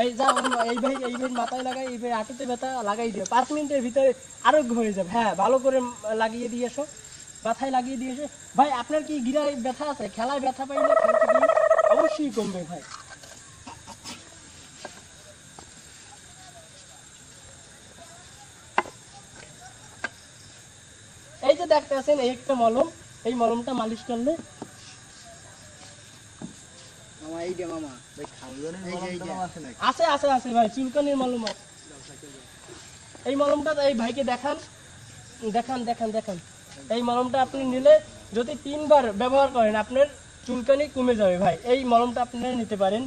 এই যাও এই ভাই মাথায় লাগাই, এই ভাই হাঁটুতে ব্যথা লাগাই দিও, 5 মিনিটের ভিতরে আরোগ্য হয়ে যাবে। হ্যাঁ, ভালো করে লাগিয়ে দিয়ে এসো, মাথায় লাগিয়ে দিয়ে এসো। ভাই আপনার কি গিরায় ব্যথা আছে? খেলায় ব্যথা পাইলে খেলতে গিয়ে অবশ্যই কমবে ভাই। এই যে দেখতে আছেন এই একটা মলম, এই মলমটা মালিশ করলে মামা এই যে মামা ভাই খাওয়ানোর মলম আছে নাকি? আছে আছে আছে ভাই, চুলকানির মলম আছে। এই মলমটা এই ভাইকে দেখান দেখান দেখান দেখান। এই মলমটা আপনি নিলে যদি 3 বার ব্যবহার করেন আপনার চুলকানি কমে যাবে ভাই। এই মলমটা আপনারা নিতে পারেন।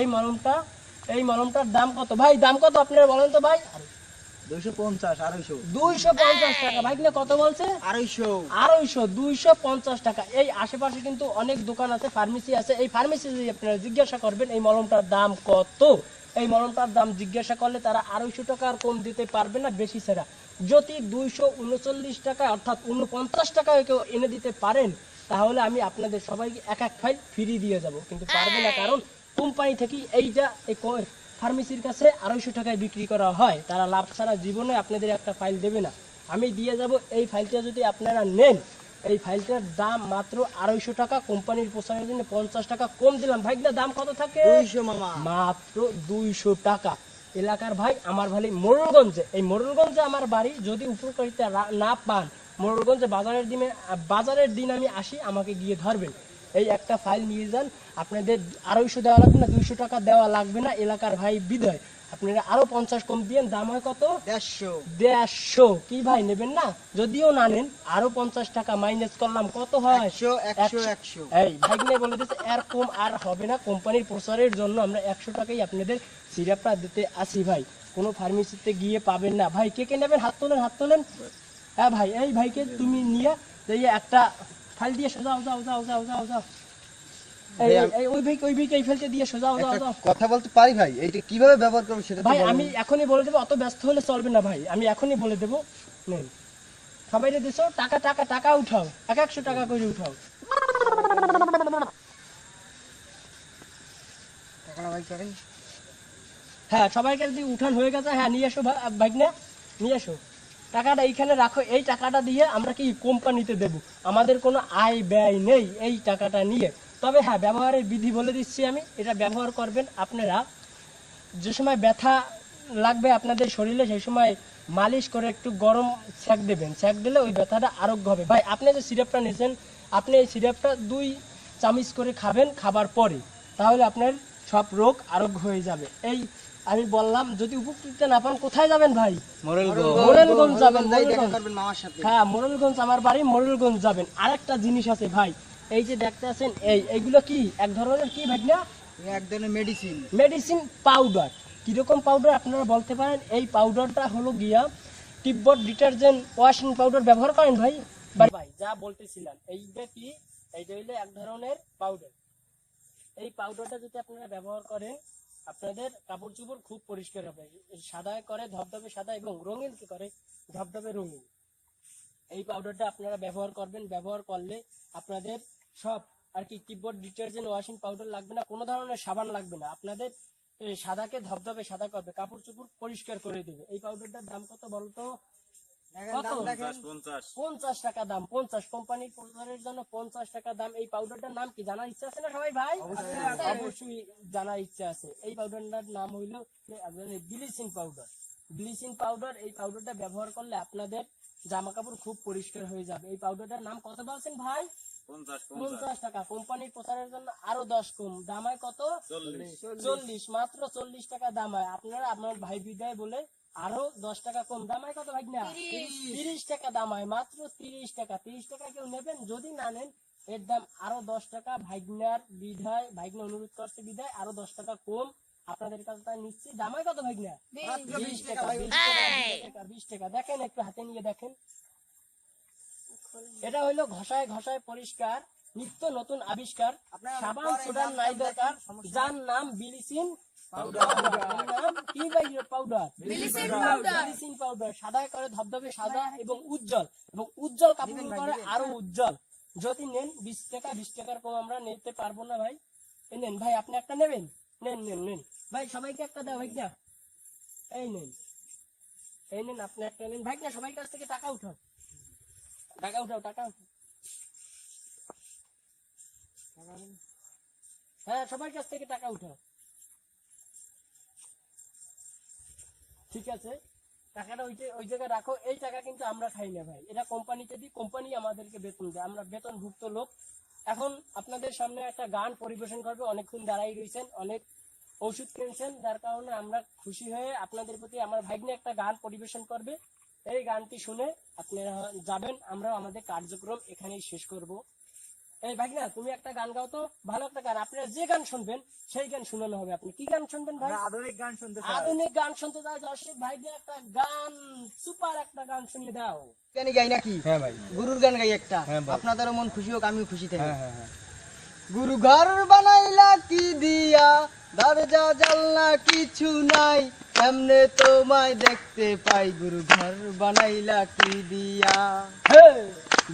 এই মলমটার দাম কত ভাই? দাম কত আপনারা বলেন তো ভাই? 250 250 টাকা। ভাই কিনা কত বলছে? 250 250 টাকা। এই আশেপাশে কিন্তু অনেক দোকান আছে, ফার্মেসি আছে। এই ফার্মেসি আপনারা জিজ্ঞাসা করবেন এই মলমটার দাম কত। এই মলমটার দাম জিজ্ঞাসা করলে তারা 250 টাকা আর কম দিতে পারবে না বেশি ছাড়া। যদি 239 টাকা অর্থাৎ 49 টাকায় কেউ এনে দিতে পারেন তাহলে আমি আপনাদের সবাইকে এক ফাইল ফ্রি দিয়ে যাব, কিন্তু পারবে না, কারণ কোম্পানি থেকে এইটা এই ফার্মেসির কাছে 250 টাকায় বিক্রি করা হয়। তারা লাভ ছাড়া জীবনে আপনাদের একটা ফাইল দেবে না। আমি দিয়ে যাব, এই ফাইলটা যদি আপনারা নেন, এই ফাইলটার দাম মাত্র 250 টাকা। কোম্পানির প্রচারের জন্য 50 টাকা কম দিলাম। ভাইটা দাম কত থাকে? 200 মামা। মাত্র 200 টাকা। এলাকার ভাই, আমার ভাই মোড়লগঞ্জে, এই মোড়লগঞ্জে আমার বাড়ি। যদি উপকারিতা না পান, মোড়লগঞ্জে বাজারের দিন আমি আসি, আমাকে গিয়ে ধরবেন। এই একটা ফাইল নিয়ে যান। আপনাদের 250 দেওয়া লাগবে না, 200 টাকা দেওয়া লাগবে না। এলাকার ভাই বিদয়, আপনারা আরো 50 কম দিয়েন। দাম হয় কত? 150। কি ভাই নেবেন না? যদিও না নেন, আরো 50 টাকা মাইনাস করলাম, কত হয়? 100। এই ভাইগনে বলে দিচ্ছে এরকম আর হবে না। কোম্পানির প্রচারের জন্য আমরা 100 টাকাই আপনাদের সিরাপটা দিতে আসি ভাই। কোনো ফার্মেসিতে গিয়ে পাবেন না ভাই। কে কে নেবেন? হাত তোলেন, হাত তোলেন। হ্যাঁ ভাই, এই ভাইকে তুমি নিয়ে একটা ফাইল দিয়ে সোজাও, যাও যাও যাও যাও যাও। ওই ভাইকে এই ফাইলটা দিয়ে সোজাও, যাও যাও। কথা বলতে পারি ভাই, এইটা কিভাবে ব্যবহার করব সেটা ভাই আমি এখনই বলে দেবো, অত ব্যস্ত হলে চলবে না ভাই। আমি এখনই বলে দেবো। নেন, সবাই দিছো টাকা, টাকা টাকা উঠাও, 100 টাকা করে উঠাও। টাকা ভাই করেন। হ্যাঁ, সবাইকে যদি উঠান হয়ে গেছে, হ্যাঁ নিয়ে এসো বাইক না, নিয়ে এসো। টাকাটা এইখানে রাখো। এই টাকাটা দিয়ে আমরা কি কোম্পানিতে দেব, আমাদের কোনো আয় ব্যয় নেই এই টাকাটা নিয়ে। তবে হ্যাঁ, ব্যবহারের বিধি বলে দিচ্ছি আমি। এটা ব্যবহার করবেন আপনারা যে সময় ব্যথা লাগবে আপনাদের শরীরে, সেই সময় মালিশ করে একটু গরম সেঁক দেবেন। সেঁক দিলে ওই ব্যথাটা আরোগ্য হবে। ভাই আপনি যে সিরাপটা নিয়েছেন, আপনি এই সিরাপটা 2 চামচ করে খাবেন খাবার পরে, তাহলে আপনার সব রোগ আরোগ্য হয়ে যাবে। এই আমি বললাম, যদি উপকৃত না পান কোথায় যাবেন ভাই? মোড়লগঞ্জ যাবেন। হ্যাঁ, মোড়লগঞ্জ আমার বাড়ি, মোড়লগঞ্জ যাবেন। আরেকটা জিনিস আছে ভাই, এই যে দেখতে আছেন, এইগুলো কি এক ধরনের কি ভাই না? এক ধরনের মেডিসিন পাউডার। কিরকম পাউডার আপনারা বলতে পারেন? এই পাউডারটা হলো গিয়া টিপবট ডিটারজেন্ট ওয়াশিং পাউডার ব্যবহার করেন ভাই। ভাই যা বলতেছিলাম, এইটা কি? এইটা হইলো এক ধরনের পাউডার। এই পাউডারটা যদি আপনারা ব্যবহার করেন, আপনাদের কাপড় চোপড় খুব পরিষ্কার হবে। সাদা করে ধবধবে সাদা, এবং রঙিন কি করে ধবধবে রঙিন। এই পাউডারটা আপনারা ব্যবহার করবেন। ব্যবহার করলে আপনাদের সব আর কি টিপবট ডিটারজেন্ট ওয়াশিং পাউডার লাগবে না, কোনো ধরনের সাবান লাগবে না। আপনাদের সাদাকে ধবধবে সাদা করবে, কাপড় চোপড় পরিষ্কার করে দেবে। এই পাউডারটার দাম কত বলতো? 50 টাকা দাম। 50 কোম্পানির প্রচারের জন্য 50 টাকা দাম। এই পাউডারটার নাম কি জানার ইচ্ছা আছে না সবাই ভাই? অবশ্যই জানার ইচ্ছা আছে। এই পাউডারটার নাম হইলো ব্লিচিং পাউডার। Bleaching powder. এই পাউডারটা ব্যবহার করলে আপনাদের জামা কাপড় খুব পরিষ্কার হয়ে যাবে। এই পাউডারটার নাম কত বলছেন ভাই? 50 টাকা। কোম্পানির প্রচারের জন্য আরো 10 কম। দাম হয় কত? 40। মাত্র 40 টাকা দাম হয়। আপনারা আপনার ভাই বিদায় বলে আরো 10 টাকা কম। দাম হয় কত ভাই না? 30 টাকা দাম হয়। মাত্র 30 টাকা। 30 টাকা কেউ নেবেন? যদি না নেন, এর দাম আরো 10 টাকা। ভাইগনার বিধায়, ভাইগনা অনুরোধ করছে বিধায় আরো 10 টাকা কম আপনাদের কাছে তাই নিচ্ছি। দাম হয় কত ভাইগনা? 20 টাকা। 20 টাকা। দেখেন, একটু হাতে নিয়ে দেখেন। এটা হইলো ঘষায় ঘষায় পরিষ্কার, নিত্য নতুন আবিষ্কার। সাবান সোডার নাই দরকার, যার নাম ব্লিচিং পাউডার। সাদা করে ধবধবে সাদা এবং উজ্জ্বল, এবং উজ্জ্বল কাপড় করে আরো উজ্জ্বল। যদি নেন 20 টাকা। 20 টাকার কম আমরা নিতে পারবো না ভাই। নেন ভাই, আপনি একটা নেবেন? নেন নেন নেন ভাই, সবাইকে একটা দাও ভাই না। এই নেন, এই নেন, আপনি একটা নেন ভাই না। সবাই কাছ থেকে টাকা উঠাও, টাকা উঠাও, টাকা উঠাও। হ্যাঁ, সবার কাছ থেকে টাকা উঠাও। ঠিক আছে, টাকাটা ওই জায়গায় রাখো। এই টাকা কিন্তু আমরা খাই না ভাই, এটা কোম্পানিতে দিই। কোম্পানি আমাদেরকে বেতন দেয়, আমরা বেতনভুক্ত লোক। এখন আপনাদের সামনে একটা গান পরিবেশন করবে। অনেকক্ষণ দাঁড়াই রয়েছেন, অনেক ওষুধ কিনছেন, যার কারণে আমরা খুশি হয়ে আপনাদের প্রতি আমার ভাইগনে একটা গান পরিবেশন করবে। এই গানটি শুনে আপনারা যাবেন। আমরা আমাদের কার্যক্রম এখানেই শেষ করব। এই ভাইগনা, তুমি একটা গান গাও তো, ভালো একটা গান। আপনারা যে গান শুনবেন সেই গান শুনানো হবে। আপনি কি গান শুনবেন ভাই? আধুনিক গান শুনতে চাই। আধুনিক গান শুনতে চাই। দর্শক ভাইকে একটা গান, সুপার একটা গান শুনিয়ে দাও। গান গাই নাকি? হ্যাঁ ভাই, গুরুর গান গাই একটা। হ্যাঁ, বল। আপনাদেরও মন খুশি হোক, আমিও খুশি থাকি। হ্যাঁ হ্যাঁ হ্যাঁ। গুরু ঘর বানাইলা কি দিয়া, দরজা জানলা কিছু নাই, এমনে তোমায় দেখতে পাই। গুরু ঘর বানাইলা কি দিয়া। হে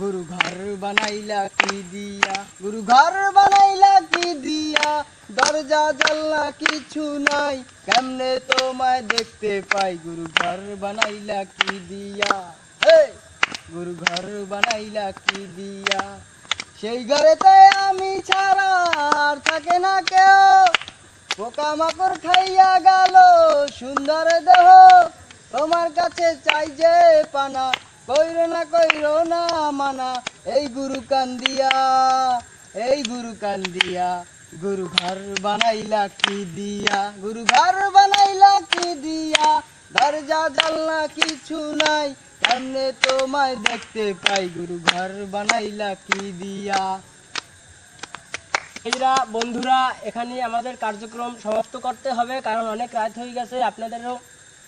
গুরু ঘর বানাইলা কি দিয়া, গুরু ঘর বানাইলা কি দিয়া, দরজা জানলা কিছু নাই, কেমনে তোমায় দেখতে পাই, গুরু ঘর বানাইলা কি দিয়া, হে গুরু ঘর বানাইলা কি দিয়া, সেই ঘরেতে আমি ছাড়া আর থাকে না কেউ, পোকামাকড় খাইয়া গেল সুন্দর দেহ, তোমার কাছে চাই যে পানা, কইরো না মানা, এই গুরু কান্দিয়া, এই গুরু কান্দিয়া, গুরু ঘর বানাইলা কি দিয়া, গুরু ঘর বানাইলা কি দিয়া, দরজা জানলা কিছু নাই, কেমনে তোমায় দেখতে পাই, গুরু ঘর বানাইলা কি দিয়া। এইরা বন্ধুরা, এখানে আমাদের কার্যক্রম সমাপ্ত করতে হবে, কারণ অনেক রাত হয়ে গেছে, আপনাদেরও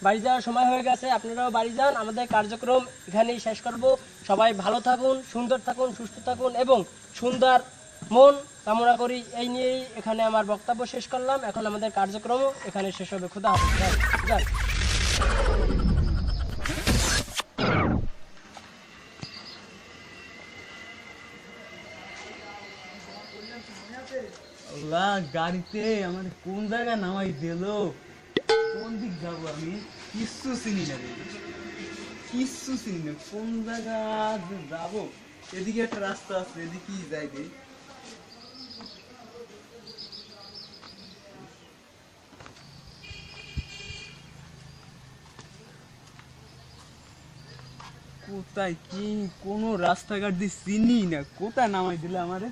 বাড়ি যাওয়ার সময় হয়ে গেছে, আপনারাও বাড়ি যান। আমাদের কার্যক্রম এখানেই শেষ করব। সবাই ভালো থাকুন, সুন্দর থাকুন, সুস্থ থাকুন এবং সুন্দর মন কামনা করি। এই নিয়েই এখানে আমার বক্তব্য শেষ করলাম। এখন আমাদের কার্যক্রমও এখানে শেষ হবে। খোদা হাফেজ। যান। গাড়িতে আমার কোন জায়গায় নামাই দিল, কোন দিক যাবো আমি কিচ্ছু চিনি না রে, কিচ্ছু চিনি না কোন জায়গা যাবো। এদিকে একটা রাস্তা আছে, এদিকেই যাই রে। কোথায় কি কোনো রাস্তাঘাট দিয়ে চিনি না, কোথায় নামাই দিলে আমারে,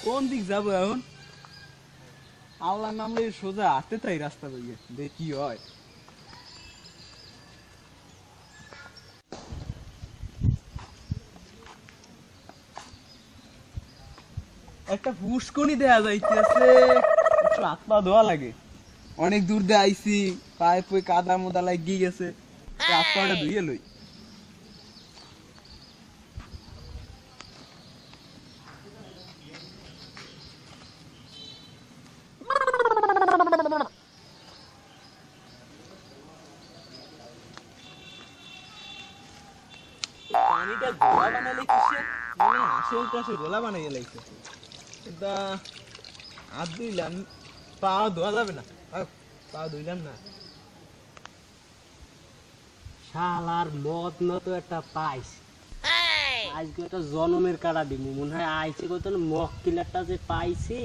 কোন দিক যাবো এখন? আল্লাহ নামলে সোজা হাতে তাই রাস্তা পাইয়ে দেখি হয়। একটা পুষ্কনি দেয়া যাইতেছে, একটু হাত পা ধোয়া লাগে, অনেক দূর দিয়ে আইছি, পায়ে পয়ে কাদা মোদা লাগিয়ে গেছে, হাত পাটা ধুয়ে লই। পানিটা গোলা বানাইলে কিসে, মানে হাঁসের কাছে গোলা বানাইয়ে লাগছে। এটা হাত ধুইলাম, পা ধোয়া যাবে না, পা ধুইলাম না। শালার মদ মতো একটা পাইস, আজকে একটা জনমের কাটা দিব মনে হয়। আইসে কত মক কিলারটা যে পাইছি,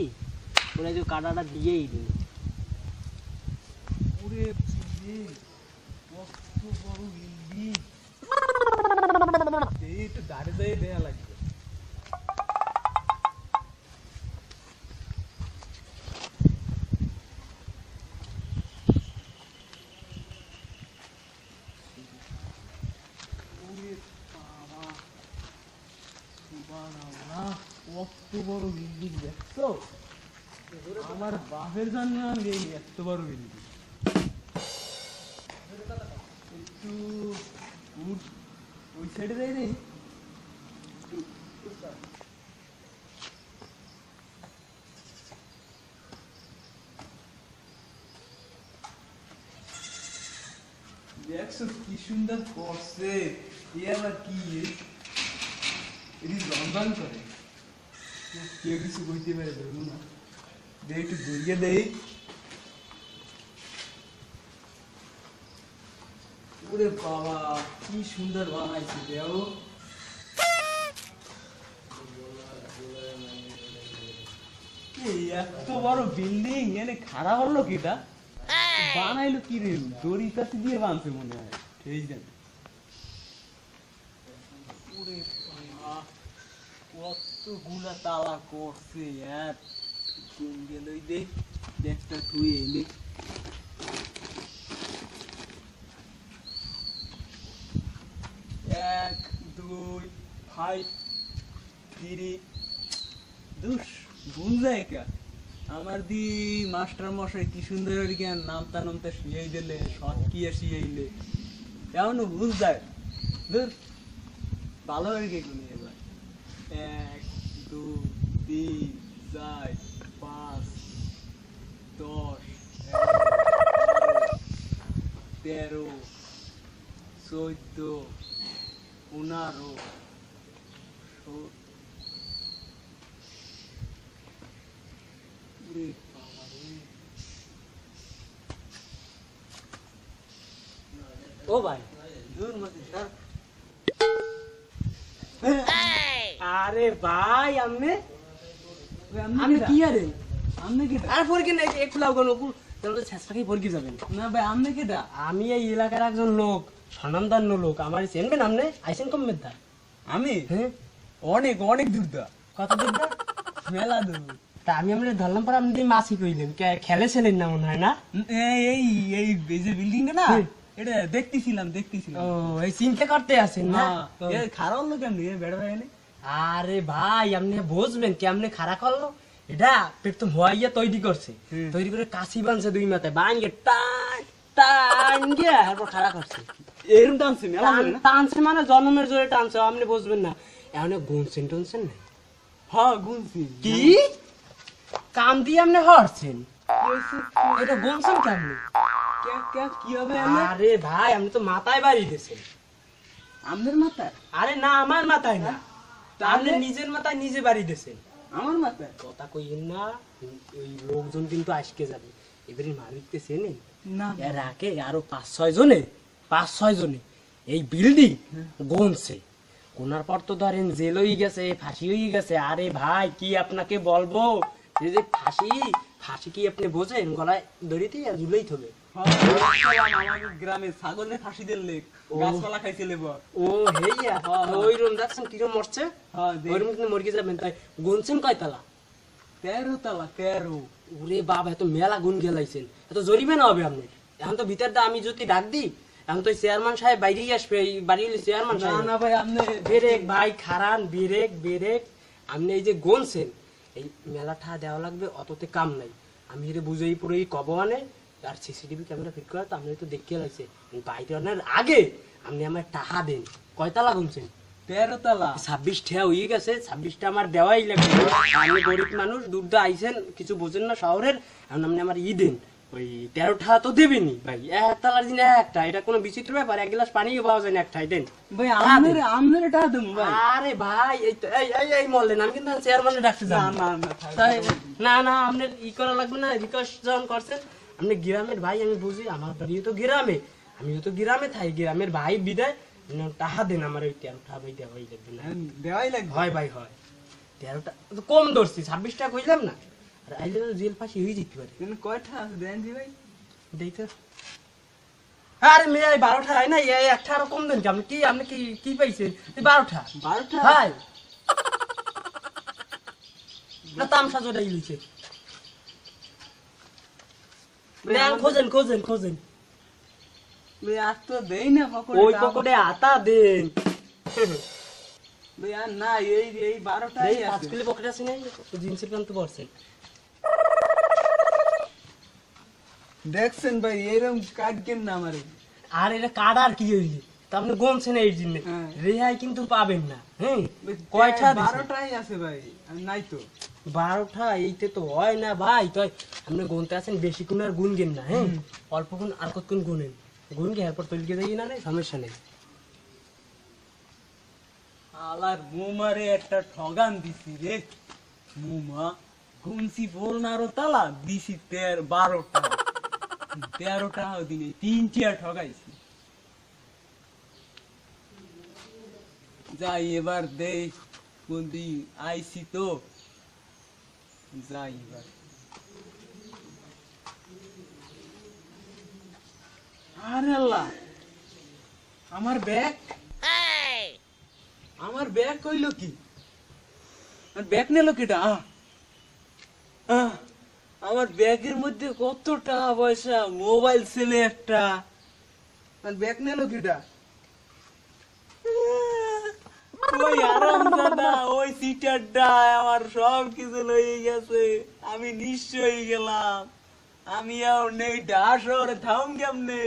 ওরা যে কাটাটা দিয়েই দিন। ওরে কত বড় বিল্ডিং, এই একটু দাঁড়ে দাঁড়িয়ে দেয়া লাগবে। কত বড় বিল্ডিং দেখছো, আমার বাপের জন্য আমি এত বড় বিল্ডিং। একটু ওই সাইডে যাই রে, দেখছো কি সুন্দর করছে। এ আবার কি, এটি রন্ধন করে, কেউ কিছু বলতে পারে ধরুন না, দিয়ে একটু ঘুরিয়ে দেই। ওরে বাবা কি সুন্দর বানাইছে দেও, এই এত বড় বিল্ডিং এনে খাড়া হলো কিটা, বানাইলো কি রে, দড়ি কাছে দিয়ে বানছে মনে হয়, ঠিক জানি। ওরে বাবা কতগুলা তালা করছে, এক কোন গেল দেখ, দেখটা তুই এলি। এক দুই ফাইভ থ্রি দুস বুঝাই কা আমার দি মাস্টার মশাই কি সুন্দর জ্ঞান নামতা নামতা শিয়াই দিলে, সৎ কি শিয়াইলে, এমন ভুল যায় দূর। ভালো হয়ে গে গুনি এবার, এক দুই তিন চার পাঁচ 10 11 12 13 14 15 ও ভাই, আরে ভাই আপনি আপনি কি আরে আমনে কি আর ফরকি না একটু লাউ গেল তাহলে তো ছেসটাকে ফরকি যাবেন। না ভাই আমনে কিটা? আমি এই এলাকার একজন লোক, স্বনামধন্য লোক, আমার চেনবেন আপনি? আইসেন কমের দা? আমি হ্যাঁ, অনেক অনেক দূর দা, কত দূর দা? মেলা দূর। তা আমি আমরা ধরলাম পর আপনি মাসি কইলেন খেলে ছিলেন না মনে হয় না? এই এই এই যে বিল্ডিংটা না, হুম। এটা দেখতেছিলাম। ও এই চিন্তা করতে আছেন না? ও। খারাপ হলো কেমনি বেড়া ভাই? আরে ভাই আপনি বুঝবেন কেমনে খারাপ করলো এটা পেট্রোল হওয়াইয়া তৈরি করছে, হুম। তৈরি করে কাশি বানছে দুই মাথায় বানগে টান টান গিয়ে তারপর খারাপ করছে। এরকম টানছে মেলা ধরে না? টানছে মানে জন্মের জোরে টানছে, আপনি বুঝবেন না। এখন গুনছেন টুনছেন না হ্যাঁ গুনছি। কি কাম দিয়ে আপনি হরছেন, এটা গুনছেন কেমনে? কি হবে? আরে ভাই আপনি তো মাথায় বাড়ি দিয়েছেন। আমাদের মাথায়? আরে না আমার মাথায় না, আপনি তাহলে? নিজের মাথায় নিজে বাড়ি দিয়েছেন। আমার মাথায়? কথা কইেন না, ওই লোকজন কিন্তু আজকে যাবে এবারে মালিককে চেনেন? না এর আগে আরো 5-6 জনে এই বিল্ডিং গুনছে, গোনার পর তো ধরেন জেল হয়ে গেছে, ফাঁসি হয়ে গেছে। আরে ভাই কি আপনাকে বলবো, এই যে ফাঁসি কি আপনি বোঝেন? গলায় দড়িতে আর ঝুলেই থবে। আমাদের গ্রামে ছাগলের ফাঁসি দিলে ও। গাছপালা খাইছিল। ও হেইয়া ওই রুম দেখছেন কিরম মরছে, হ্যাঁ ওই রুম কিন্তু মরকে যাবেন। তাই গুনছেন কয়তলা? 13 তলা 13। ওরে বাবা এত মেলা গুণ গেলাইছেন, এত জরিবে না হবে আপনি। এখন তো ভিতর দা আমি যদি ডাক দিই এখন তো চেয়ারম্যান সাহেব বাইরেই আসবে, এই বাড়ি হলে চেয়ারম্যান না সাহেব। না ভাই আপনি বেরেক ভাই খারান, বেরেক আপনি এই যে গুনছেন এই মেলাটা দেওয়া লাগবে, অততে কাম নাই। আমি এটা বুঝেই পুরো এই কব আনে আর সিসিটিভি ক্যামেরা ফিট করা তো আপনি তো দেখতে লাগছে বাইরে আনার আগে আপনি আমার টাকা দেন। কয়তলা গুনছেন? 13 তলা। 26টা হয়ে গেছে, 26টা আমার দেওয়াই লাগবে। আমি গরিব মানুষ, দূর দা আইছেন, কিছু বোঝেন না শহরের, এখন আপনি আমার দেন। ওই 13টা তো দেবেনি ভাই, এক তালার দিন একটা, এটা কোনো বিচিত্র ব্যাপার? এক গ্লাস পানিও পাওয়া যায় না এক ঠাই দেন। ভাই আমনের টাকা দেবো ভাই। আরে ভাই এই তো এই মরলেন, আমি কিন্তু চেয়ারম্যানে ডাকতে না যাবো না না থাক। তাই না আপনার করা লাগবে না। রিকোয়েস্ট যখন করছেন আপনি গ্রামের ভাই, আমি বুঝি, আমার বাড়িও তো গ্রামে, আমিও তো গ্রামে থাকি, গ্রামের ভাই বিদায় টাকা দেন আমার। ওই 13টা ভাই দেওয়াই লাগবে না। দেওয়াই লাগবে। হয় ভাই হয়, 13টা তো কম ধরছি, 26টা কইলাম না। আর আইলে তো জেল ফাঁসি হয়ে যেতে পারে। কিন্তু কয়টা আছে দেন জি ভাই? দেখতে আরে মেয়ে 12টা হয় না, এই একটা আরো কম দেন কি? আপনি কি পাইছেন? 12টা 12টা? ভাই না তামসা জোড়াই হইছে। খোঁজেন ভাই আর তো দেই না পকেটে। ওই পকেটে আতা দেন। ভাই আর না এই এই 12টাই এই আছে। আজকাল পকেটে আছে না, জিন্সের প্যান্ট তো পরছেন। দেখছেন ভাই এরকম কাটকেন না আমারে। আর এটা কার্ড আর কি হইছে? তা আপনি গমছেন এই জন্য হ্যাঁ। রেহাই কিন্তু পাবেন না। হ্যাঁ কয়টা দিছেন? 12টাই আছে ভাই, আর নাই তো। 12টা এইতে তো হয় না ভাই। তাই আপনি গুনতে আছেন, বেশি কোন আর গুনগেন না। হ্যাঁ অল্প কোন আর কতক্ষণ গুনেন, গুনকে এরপর তৈরি যাই না, সমস্যা নেই। আলার মুমারে একটা ঠগান দিছি রে। মুমা গুনছি 15 তালা দিছি 12টা। 13টা দিনে 3টা ঠগাইছি। যাই এবার দেখ কোন দিন আইছি তো, যাই এবার। আরে আল্লাহ, আমার ব্যাগ কইলো কি? আমার ব্যাগ নিল কিটা? আমার ব্যাগের মধ্যে কত টাকা পয়সা, মোবাইল ছেলে একটা। আর ব্যাগ নিল কিটা? ওই আরামজাদা, ওই সিটারটা আমার সব কিছু লয়ে গেছে। আমি নিঃস্ব হয়ে গেলাম। আমি আর নেই, ঢাকা শহরে থাম কেমনে?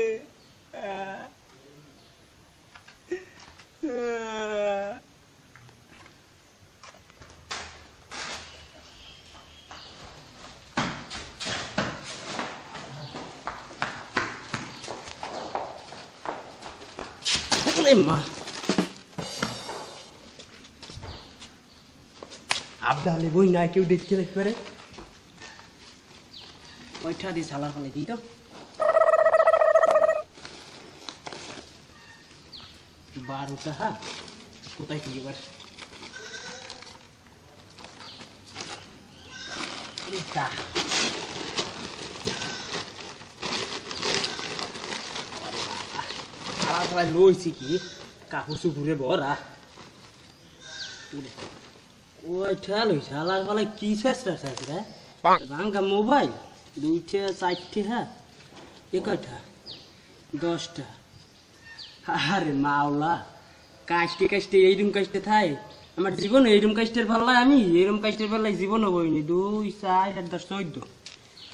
মা আবদালে বই না কেউ দেখতে দেখতে পারে ওইটা দিয়ে সালার ফলে দিই তো বারোটা হ্যাঁ কোথায় কি এবার লইছি কি কাপড় চুপুরে ভরা ওইটা লইছে আলার ফলে কি চেষ্টা রে ভাঙ্গা মোবাইল 2টা 4টে হ্যাঁ এ কয়টা 10টা আরে মাওলা কাজতে কাজতে এইরকম কাজতে থাই আমার জীবন এইরকম কাজটের পাল্লায় আমি এইরকম কাজটের পাল্লায় জীবন হবইনি 2 4 8 10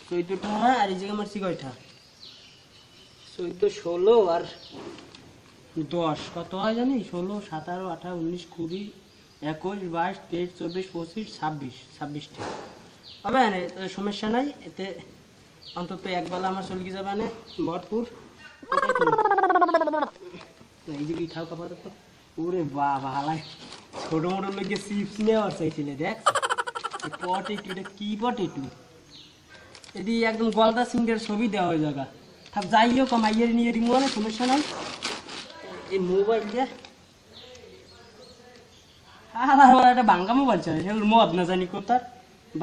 14টা আর এই জায়গা মারছি কয়টা 14 16 আর 10 কত হয় জানি 16 17 18 19 20 21 22 23 24 25 26টা হবে না সমস্যা নাই এতে অন্তত একবেলা আমার চলে যাবে না ভরপুর এই যে কি খাও কাপড় তো ওরে বাবা হালাই ছোট মোটো লোকে চিপস নেওয়ার চাইছিলে দেখ পটেটু এটা কি পটেটু এদি একদম গলদা সিংহের ছবি দেওয়া ওই জায়গা থাক যাইও কমাইয়ের নিয়ে রিমো না সমস্যা নাই এই মোবাইল দিয়ে আমার একটা বাঙ্গা মোবাইল চলে সেগুলো মদ না জানি কোথার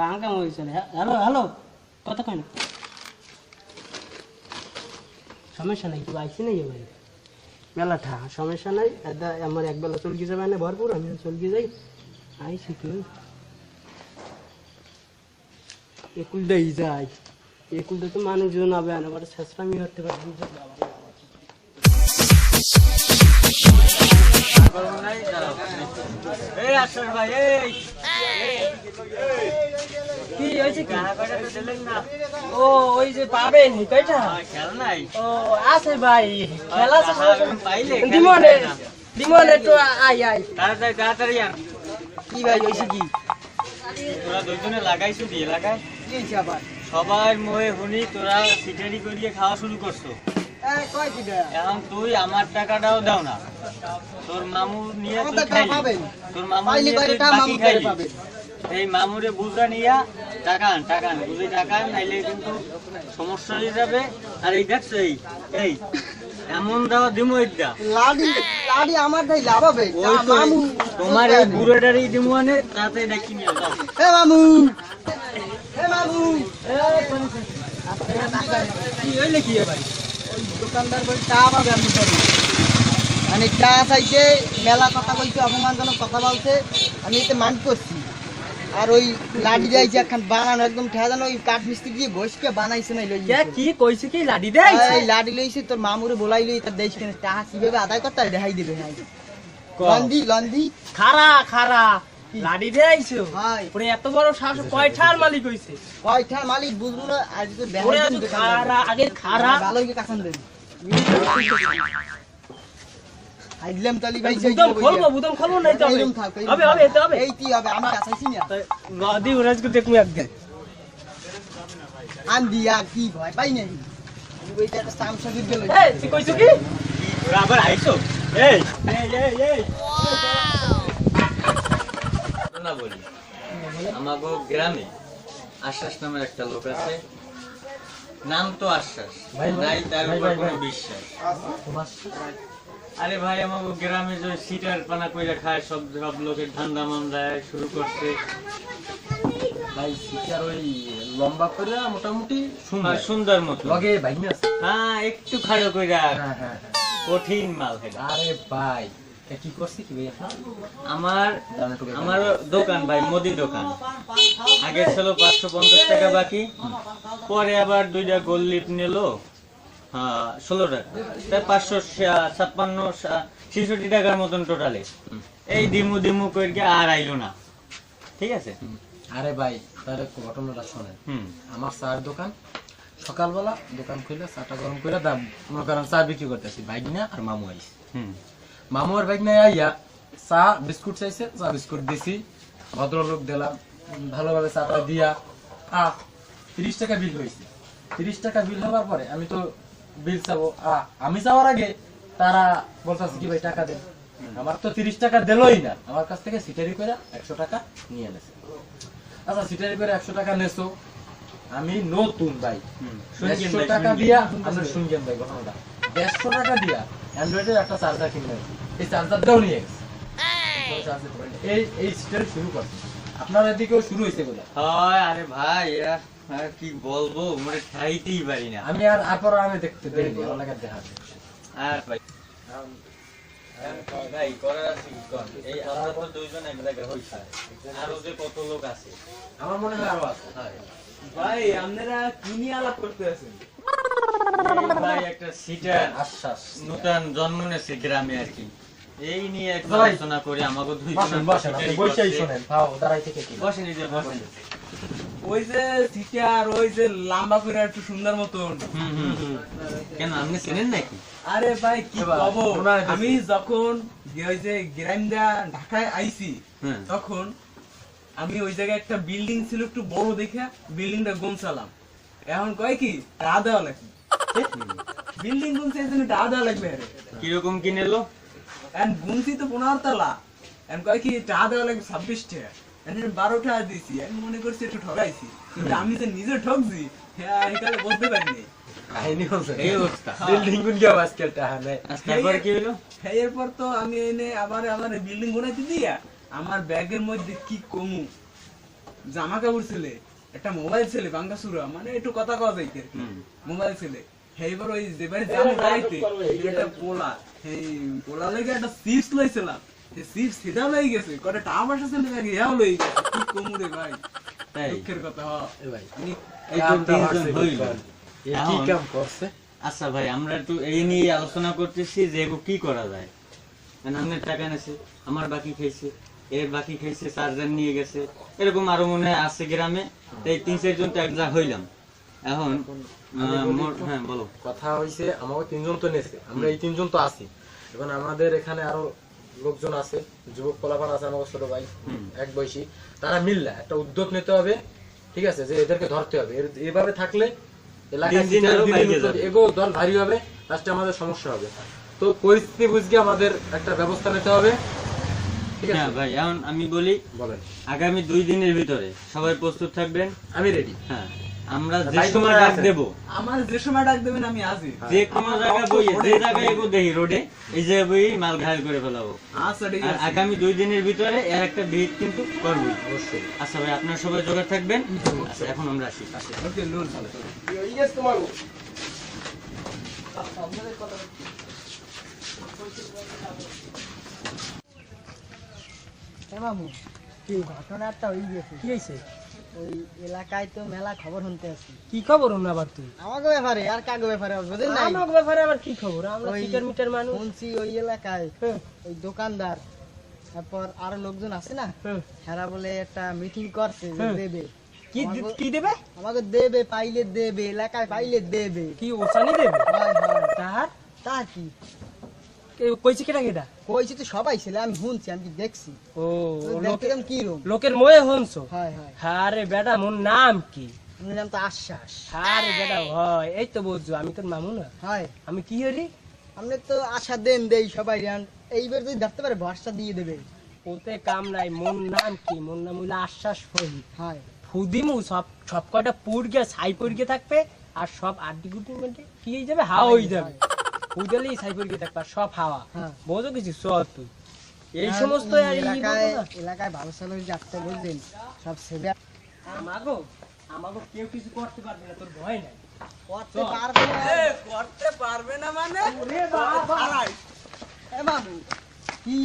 বাঙ্গা মোবাইল চলে হ্যালো হ্যালো কথা কয় না সমস্যা নাই কেউ আইসি নাই এবার বেলাটা সমস্যা নাই আমার একবেলা চলকে যাবে না ভরপুর আমি চলকে যাই আইসি কেউ একুলটাই যাই একুলটা তো মানুষজন হবে না আবার শেষরামি হতে পারে এই আশর ভাই এই কি হয়েছে কি ও ওই যে পাবেন কয়টা খেল নাই ও আছে ভাই খেলা আছে পাইলে দিমনে তো আই তাড়াতাড়ি তাড়াতাড়ি আন কি ভাই হয়েছে কি তোরা দুজনে লাগাইছো দিয়ে লাগাই কি হয়েছে আবার সবার মোহে হুনি তোরা সিটারি করিয়ে খাওয়া শুরু করছো কয় কিটা এখন তুই আমার টাকাটাও দাও না তোর মামু নিয়ে তুই খাইলি তোর মামু নিয়ে তুই বাকি খাইলি এই মামুরে বুঝা নিয়া টাকা আন বুঝে টাকা আন, নাইলে কিন্তু সমস্যা হয়ে যাবে। আর এই দেখছো এই এমন দাওয়া দিমু এইটা লাডি আমার ভাই লাভ হবে ওই তো তোমার এই বুড়োটারই দিমু আনে তাতে দেখি নিয়ে যাও। হে মামু কি হইলে কি ভাই দোকানদার বলে চা পাবে আমি সরি মানে চা চাইছে মেলা কথা বলছে অপমানজনক কথা বলছে আমি এতে মান করছি আর ওই লাডি দিয়েছে একখান বানানো একদম ঠেজানো ওই কাঠ মিস্ত্রি দিয়ে ঘষকে বানাইছে না লই কি কইছে কি লাডি দেয় এই লাডি লইছে তোর মামুরে বলাইলি তার দেশ কেন টাকা কিভাবে আদায় করতে হয় দেখাই দিবে ভাই লন্দি খারা লাডি দেয়ছো ভাই পুরো এত বড় সাহস কয়টার মালিক হইছে কয়টার মালিক বুঝবো না আজ তো ওরে দেখাই এত দিবে খারা আগে খারা ভালোই কে কাছন দেন আইলাম তালি ভাই বুদম খুলবো নাই তো এইরকম থাক হবে এতে হবে এই কি হবে আমি কাছাইছি না নদী উড়াজকে দেখমু একদিন আন্দি আর কি ভয় পাই নাই ওইটা একটা সামসা দিতে গেল এই তুই কইছো কি তোরা আবার আইছো এই না বলি আমাগো গ্রামে আশ্বাস নামের একটা লোক আছে, নাম তো আশ্বাস, নাই তার উপর কোনো বিশ্বাস। আরে ভাই আমাগো গ্রামে যে সিটার পানা কইরা খায় সব লোকের ধান্দা মান্দা শুরু করছে ভাই শিকার ওই লম্বা করে মোটামুটি সুন্দর মতো লগে ভাই না হ্যাঁ একটু খাড়ো কইরা হ্যাঁ কঠিন মাল খাই। আরে ভাই কি করছি কি ভাই আপনার আমার দোকান ভাই মুদি দোকান, আগে ছিল 550 টাকা বাকি, পরে আবার 2টা গোল লিপ নিল 16 টাকা, তাই 556 টাকার মতন টোটালে। এই দিমু করে আর আইলো না, ঠিক আছে। আরে ভাই তার ঘটনাটা শোনেন, আমার চার দোকান, সকালবেলা দোকান খুলে চাটা গরম করে দাম মনে করেন চা বিক্রি করতেছি, বাইক না আর মামু আইস, মামু আর বাইক না আইয়া চা বিস্কুট চাইছে, চা বিস্কুট দিছি, ভদ্রলোক দিলাম, ভালোভাবে চাটা দিয়া 30 টাকা বিল হয়েছে। 30 টাকা বিল হওয়ার পরে আমি তো বিল চাবো, আমি যাওয়ার আগে তারা বলতেছে কি ভাই টাকা দেন, আমার তো 30 টাকা দিলই না, আমার কাছ থেকে সিটারি করে 100 টাকা নিয়ে নেছে। আচ্ছা সিটারি করে 100 টাকা নেছো, আমি নতুন ভাই 150 টাকা দিয়া আমরা শুনছেন ভাই ঘটনাটা, 150 টাকা দিয়া অ্যান্ড্রয়েডের একটা চার্জার কিনলাম, এই চার্জারটাও নিয়ে গেছে। এই সিটারি শুরু করছে, আপনার এদিকেও শুরু হয়েছে বলে। হয় আরে ভাই এরা আর কি বলবো, মানে খাইতেই পারি না। আমি আমি দেখতে দেইনি, আমার লাগে দেখা যাচ্ছে। আর ভাই ভাই করার আছে কি কর, এই আমরা তো দুইজন এক জায়গায় হইছে, আরো যে কত লোক আছে, আমার মনে হয় আরো আছে। হয় ভাই আপনারা কি নিয়ে আলাপ করতে আছেন? এই ভাই একটা সিটার আশ্বাস। নতুন জন্ম নিয়েছে গ্রামে আর কি, এই নিয়ে একটু ভাই, আলোচনা করি। আমাকে দুই বসেন বসেন, আপনি বসেই শুনেন, তাও দাঁড়াই থেকে কি বসেন, এই যে বসেন। ওই যে সিটার ওই যে লম্বা করে একটু সুন্দর মতন। কেন আপনি চেনেন নাকি? আরে ভাই কি এবার খবর, শোনা যাইতেছে। আমি যখন ওই যে গ্রামদা ঢাকায় আইছি হ্যাঁ। তখন আমি ওই জায়গায় একটা বিল্ডিং ছিল একটু বড় দেখে বিল্ডিংটা গুনছালাম। এখন কয় কি টাকা দেওয়া লাগবে, বিল্ডিং গুনছে এই জন্য টাকা দেওয়া লাগবে। আরে কিরকম কিনে এলো? এখন গুনছি তো 15 তলা, এখন কয় কি টাকা দেওয়া লাগবে 26 টাকা, এখন 12 টাকা দিয়েছি। আমি মনে করছি একটু ঠকাইছি, কিন্তু আমি যে নিজে ঠকছি হ্যাঁ এখানে বলতে পারিনি। কাহিনী হচ্ছে এই অবস্থা। বিল্ডিং গুন গিয়া আজকাল টাকা নাই। তারপরে কি হলো? হ্যাঁ, এরপর তো আমি এনে আবার আমার বিল্ডিং বানাইতে দিয়া আমার ব্যাগের মধ্যে কি কমু, জামা কাপড় ছেলে, একটা মোবাইল ছেলে বাঙ্গাসুরা, মানে একটু কথা কওয়া যাইতে মোবাইল ছেলে। এইবার ওই যেবারে জামা গাইতে একটা পোলা, এই পোলা লাগে একটা চিপস লইছিলাম, এই চিপস সেটাও লই গেছে, কটা টামাশা ছেলে লাগে এও লই গেছে। কি কমু রে ভাই, তাই দুঃখের কথা। হ এ ভাই এই তো কামটা তিনজন হচ্ছে হইল। বুঝছেন? এ কি এখন- কাম করছে? আচ্ছা ভাই, আমরা একটু এই নিয়ে আলোচনা করতেছি যে এগো কি করা যায়। মানে আপনার টাকা নেছে, আমার বাকি খাইছে, এর বাকি খাইছে, চার্জার নিয়ে গেছে, এরকম আরো মনে হয় আছে গ্রামে। তো এই 3-4 জন তো এক যা হইলাম। এখন হ্যাঁ বলো। কথা হইছে আমাকে 3 জন তো নেছে, আমরা এই 3 জন তো আছি। এখন আমাদের এখানে আরো লোকজন আছে, যুবক পোলাপান আছে, আমার ছোট ভাই এক বয়সী, তারা মিললে একটা উদ্যোগ নিতে হবে। ঠিক আছে, যে এদেরকে ধরতে হবে। এভাবে থাকলে এলাকায় দিন আরো বাইরে যাবে। এগো দল ভারী হবে, লাস্টে আমাদের সমস্যা হবে। তো পরিস্থিতি বুঝে আমাদের একটা ব্যবস্থা নিতে হবে। ঠিক হ্যাঁ আছে ভাই, এখন আমি বলি বলেন। আগামী 2 দিনের ভিতরে সবাই প্রস্তুত থাকবেন। আমি রেডি। হ্যাঁ, আমরা যে ভাই, সময় তোমরা ডাক আছেন? দেব, আমার যে সময় ডাক দেবেন আমি আসি। যে কোনো জায়গায় বইয়ে যে জায়গায় এগো দেখি রোডে, এই যে বই মাল ঘায়ল করে ফেলাবো। আচ্ছা ঠিক আর আছে। আগামী 2 দিনের ভিতরে এর একটা ভিড় কিন্তু করবই অবশ্যই। আচ্ছা ভাই, আপনারা সবাই জোগাড় থাকবেন। আচ্ছা, এখন আমরা আসি। ওকে লোন। মামু কি ঘটনা একটা হয়ে গেছে, কি হয়েছে? ওই এলাকায় তো মেলা খবর শুনতে আছি। কি খবর অন্য আবার তুই? আমাকে ব্যাপারে আর কাগো ব্যাপারে বুঝেন নাই, আমার ব্যাপারে আবার কি খবর? আমরা ওই মিটার মিটার মানুষ। শুনছি ওই এলাকায় ওই দোকানদার, তারপর আরো লোকজন আছে না, হুম। হেরা বলে একটা মিটিং করছে যে হুম। দেবে, কি আমাকে- কি দেবে? আমাকে দেবে, পাইলে দেবে, এলাকায় পাইলে দেবে। কি ওসানি দেবে? হয় হয়, তার তা কি কইছে কেটা কেটা? কইছি তো সবাই ছেলে, আমি শুনছি, আমি কি দেখছি, ও দেখলাম কি রুম। লোকের ময়ে হনছ। হয় হয়, আরে বেটা মোর নাম কি? আমার নাম তো আশ্বাস। আরে বেটা হয়, এই তো বুঝছো আমি তোর মামু না। হয়, আমি কি হরি? আপনি তো আশা দেন দেই সবাই, এইবার যদি ধরতে পারে ভরসা দিয়ে দেবে। ওতে কাম নাই। মোর নাম কি? মোর নাম হইলো আশ্বাস ফহি। হয়, ফুদিমু সব সব কয়টা পুর গিয়ে ছাই পড় গিয়ে থাকবে, আর সব আড্ডি গুটি মধ্যে কি হয়ে যাবে? হাওয়া হয়ে যাবে। ফুদেলেই ছাই পড় গিয়ে থাকবে, আর সব হাওয়া। হ্যাঁ। বোঝো কিছু চল তুই এই আর সমস্ত আর ই এলাকায় বলবো না। এলাকায় ভালো সালো যাচ্ছে বুঝলেন, সব সেবে আমাগো আমাগো কেউ কিছু করতে পারবে না, তোর ভয় নাই। করতে পারবে না। করতে পারবে না মানে? ওরে বাবা, এ বাবু কি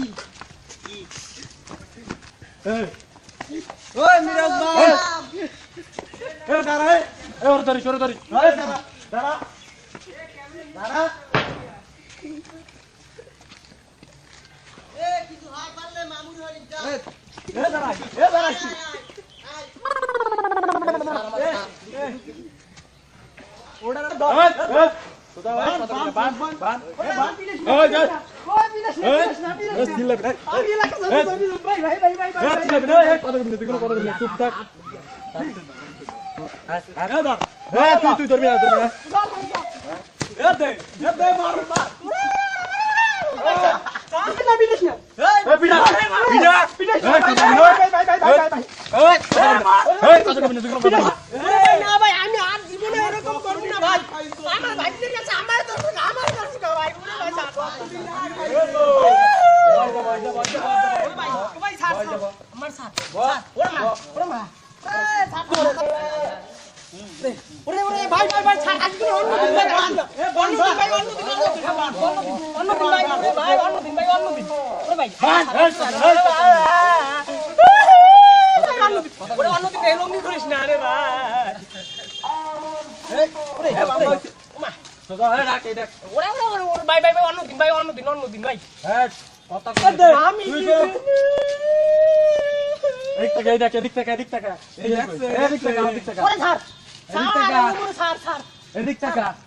ওই মিরাজ ভাই, এ দাঁড়া, এ ওর ধরি, সরে ধরি। ওই দাঁড়া দাঁড়া দাঁড়া, এ কিছু হয় পারলে মামুর হরি যা, এ দাঁড়া, এ দাঁড়া। ওটা এ, এ, সুদা ভাই, কথা বলে, বান, বান। ওই, যা। এ, স্থির লাগবে, আমি এলাকা যাবো, ভাই ভাই ভাই ভাই এ, স্থির লাগবে, এ, কথা বলবি না, তুই কোনো কথা বলবি না, চুপ থাক। এ, দাঁড়া। এ, তুই ধরবি না, ধরবি না। এ দে মার মার। না ভাই আমি আর জীবনে এরকম করব না ভাই আমার ভাইদের কাছে আমার দোষ না আমার দোষ না ভাই ভাই স্যার আমার স্যার ওরে মা ওরে ভাই স্যার আজকে অন্যদিন ভাই অন্যদিন ভাই অন্যদিন ওরে ভাই ওরে অন্যদিন এরকম করিস না রে ভাই ভাই অন্যদিন ভাই আমি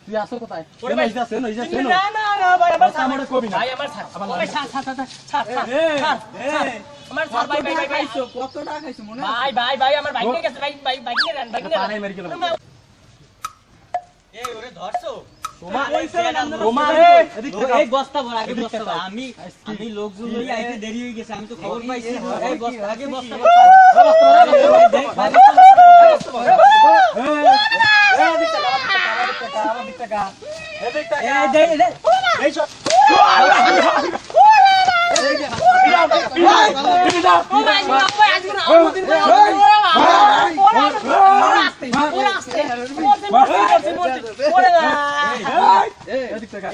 তুই আসো কোথায়? না ভাই আমার স্যার আমার কবি না ভাই আমার স্যার ভাই স্যার আমার স্যার ভাই কত টাকা খাইছো মনে ভাই আমার বাইক নিয়ে গেছে ভাই নিয়ে রান এই ওরে ধরছো এই এই বস্তা ভর আগে বস্তা ভর আমি লোকজন নিয়ে আইতে দেরি হয়ে গেছে আমি তো খবর পাইছি এই বস্তা আগে বস্তা ভর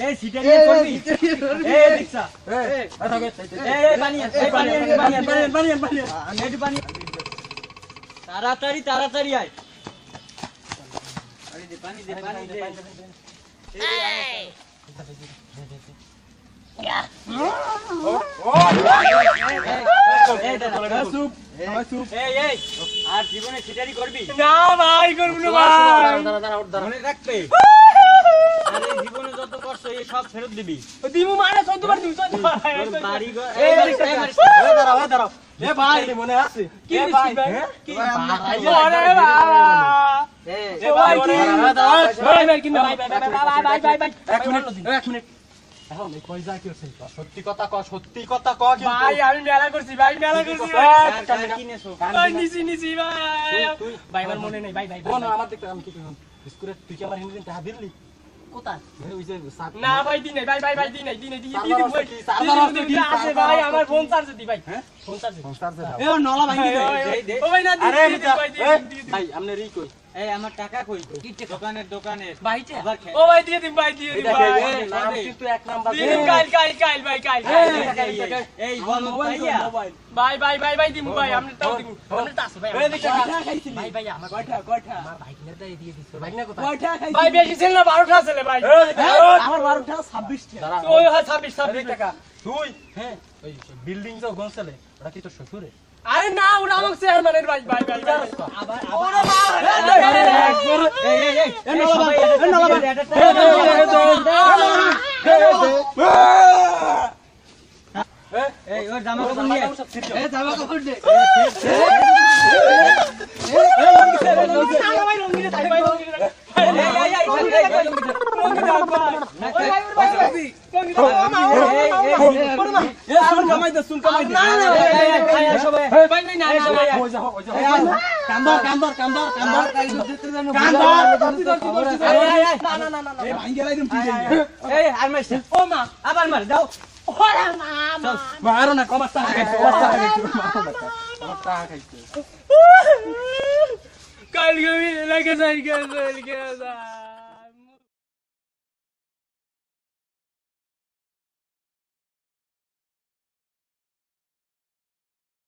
এই সিটা নিয়ে করবি এই দীক্ষা এই পানি তাড়াতাড়ি আয় আরে দে পানি দে আর জীবনে সিটারি করবি না ভাই করব না ভাই মনে রাখবে আরে জীবনে যত কষ্ট এই সব ফেরত দিবি দিমু মানে 14 বার 200 তোর বাড়ি ঘর দাঁড়াও এ ভাই মনে আছে কি ভাই কি ভাই এক মিনিট এখন এই কই যা কি হচ্ছে সত্যি কথা ক কিন্তু ভাই আমি মেলা করছি ভাই কিনেছো ভাই নিছি ভাই আমার মনে নেই ভাই কোন আমার দেখতে আমি কি কইলাম স্কুলে তুই কি আমার হিন্দি টাকা দিলি কোথায় ওই যে না ভাই দি নাই ভাই দি নাই দি আছে ভাই আমার ফোন চার্জ দি ভাই হ্যাঁ ফোন চার্জ এ নলা ভাই দে ও ভাই না দি আরে ভাই ভাই আমনে রি কই এই আমার টাকা কই দোকানে ভাই আবার ও ভাই দিয়ে দিন ভাই নাম কিন্তু এক নাম্বার কাল ভাই কাল এই বল ভাইয়া ভাই দিমু ভাই আপনি তাও দিমু আপনি তা আছে ভাই ভাই আমার কয়টা আমার ভাই কিনে দিয়ে দিছে ভাই না কোথায় ভাই বেশি ছিল না 12টা ছিল ভাই আমার 12টা 26 টাকা ওই 26 টাকা তুই হ্যাঁ ওই বিল্ডিং যে গনছলে ওটা কি তোর শ্বশুরে আরে না ওটা আমার চেয়ারম্যানের ভাই আবার ওরে মা এই নলা ভাই এই ওর জামা কাপড় নিয়ে এই জামা কাপড় দে ভাই রঙিনে তাই ভাই আবার মার দাও মারো না কমার টাকা খাইছো কাল গবি লাগে যাই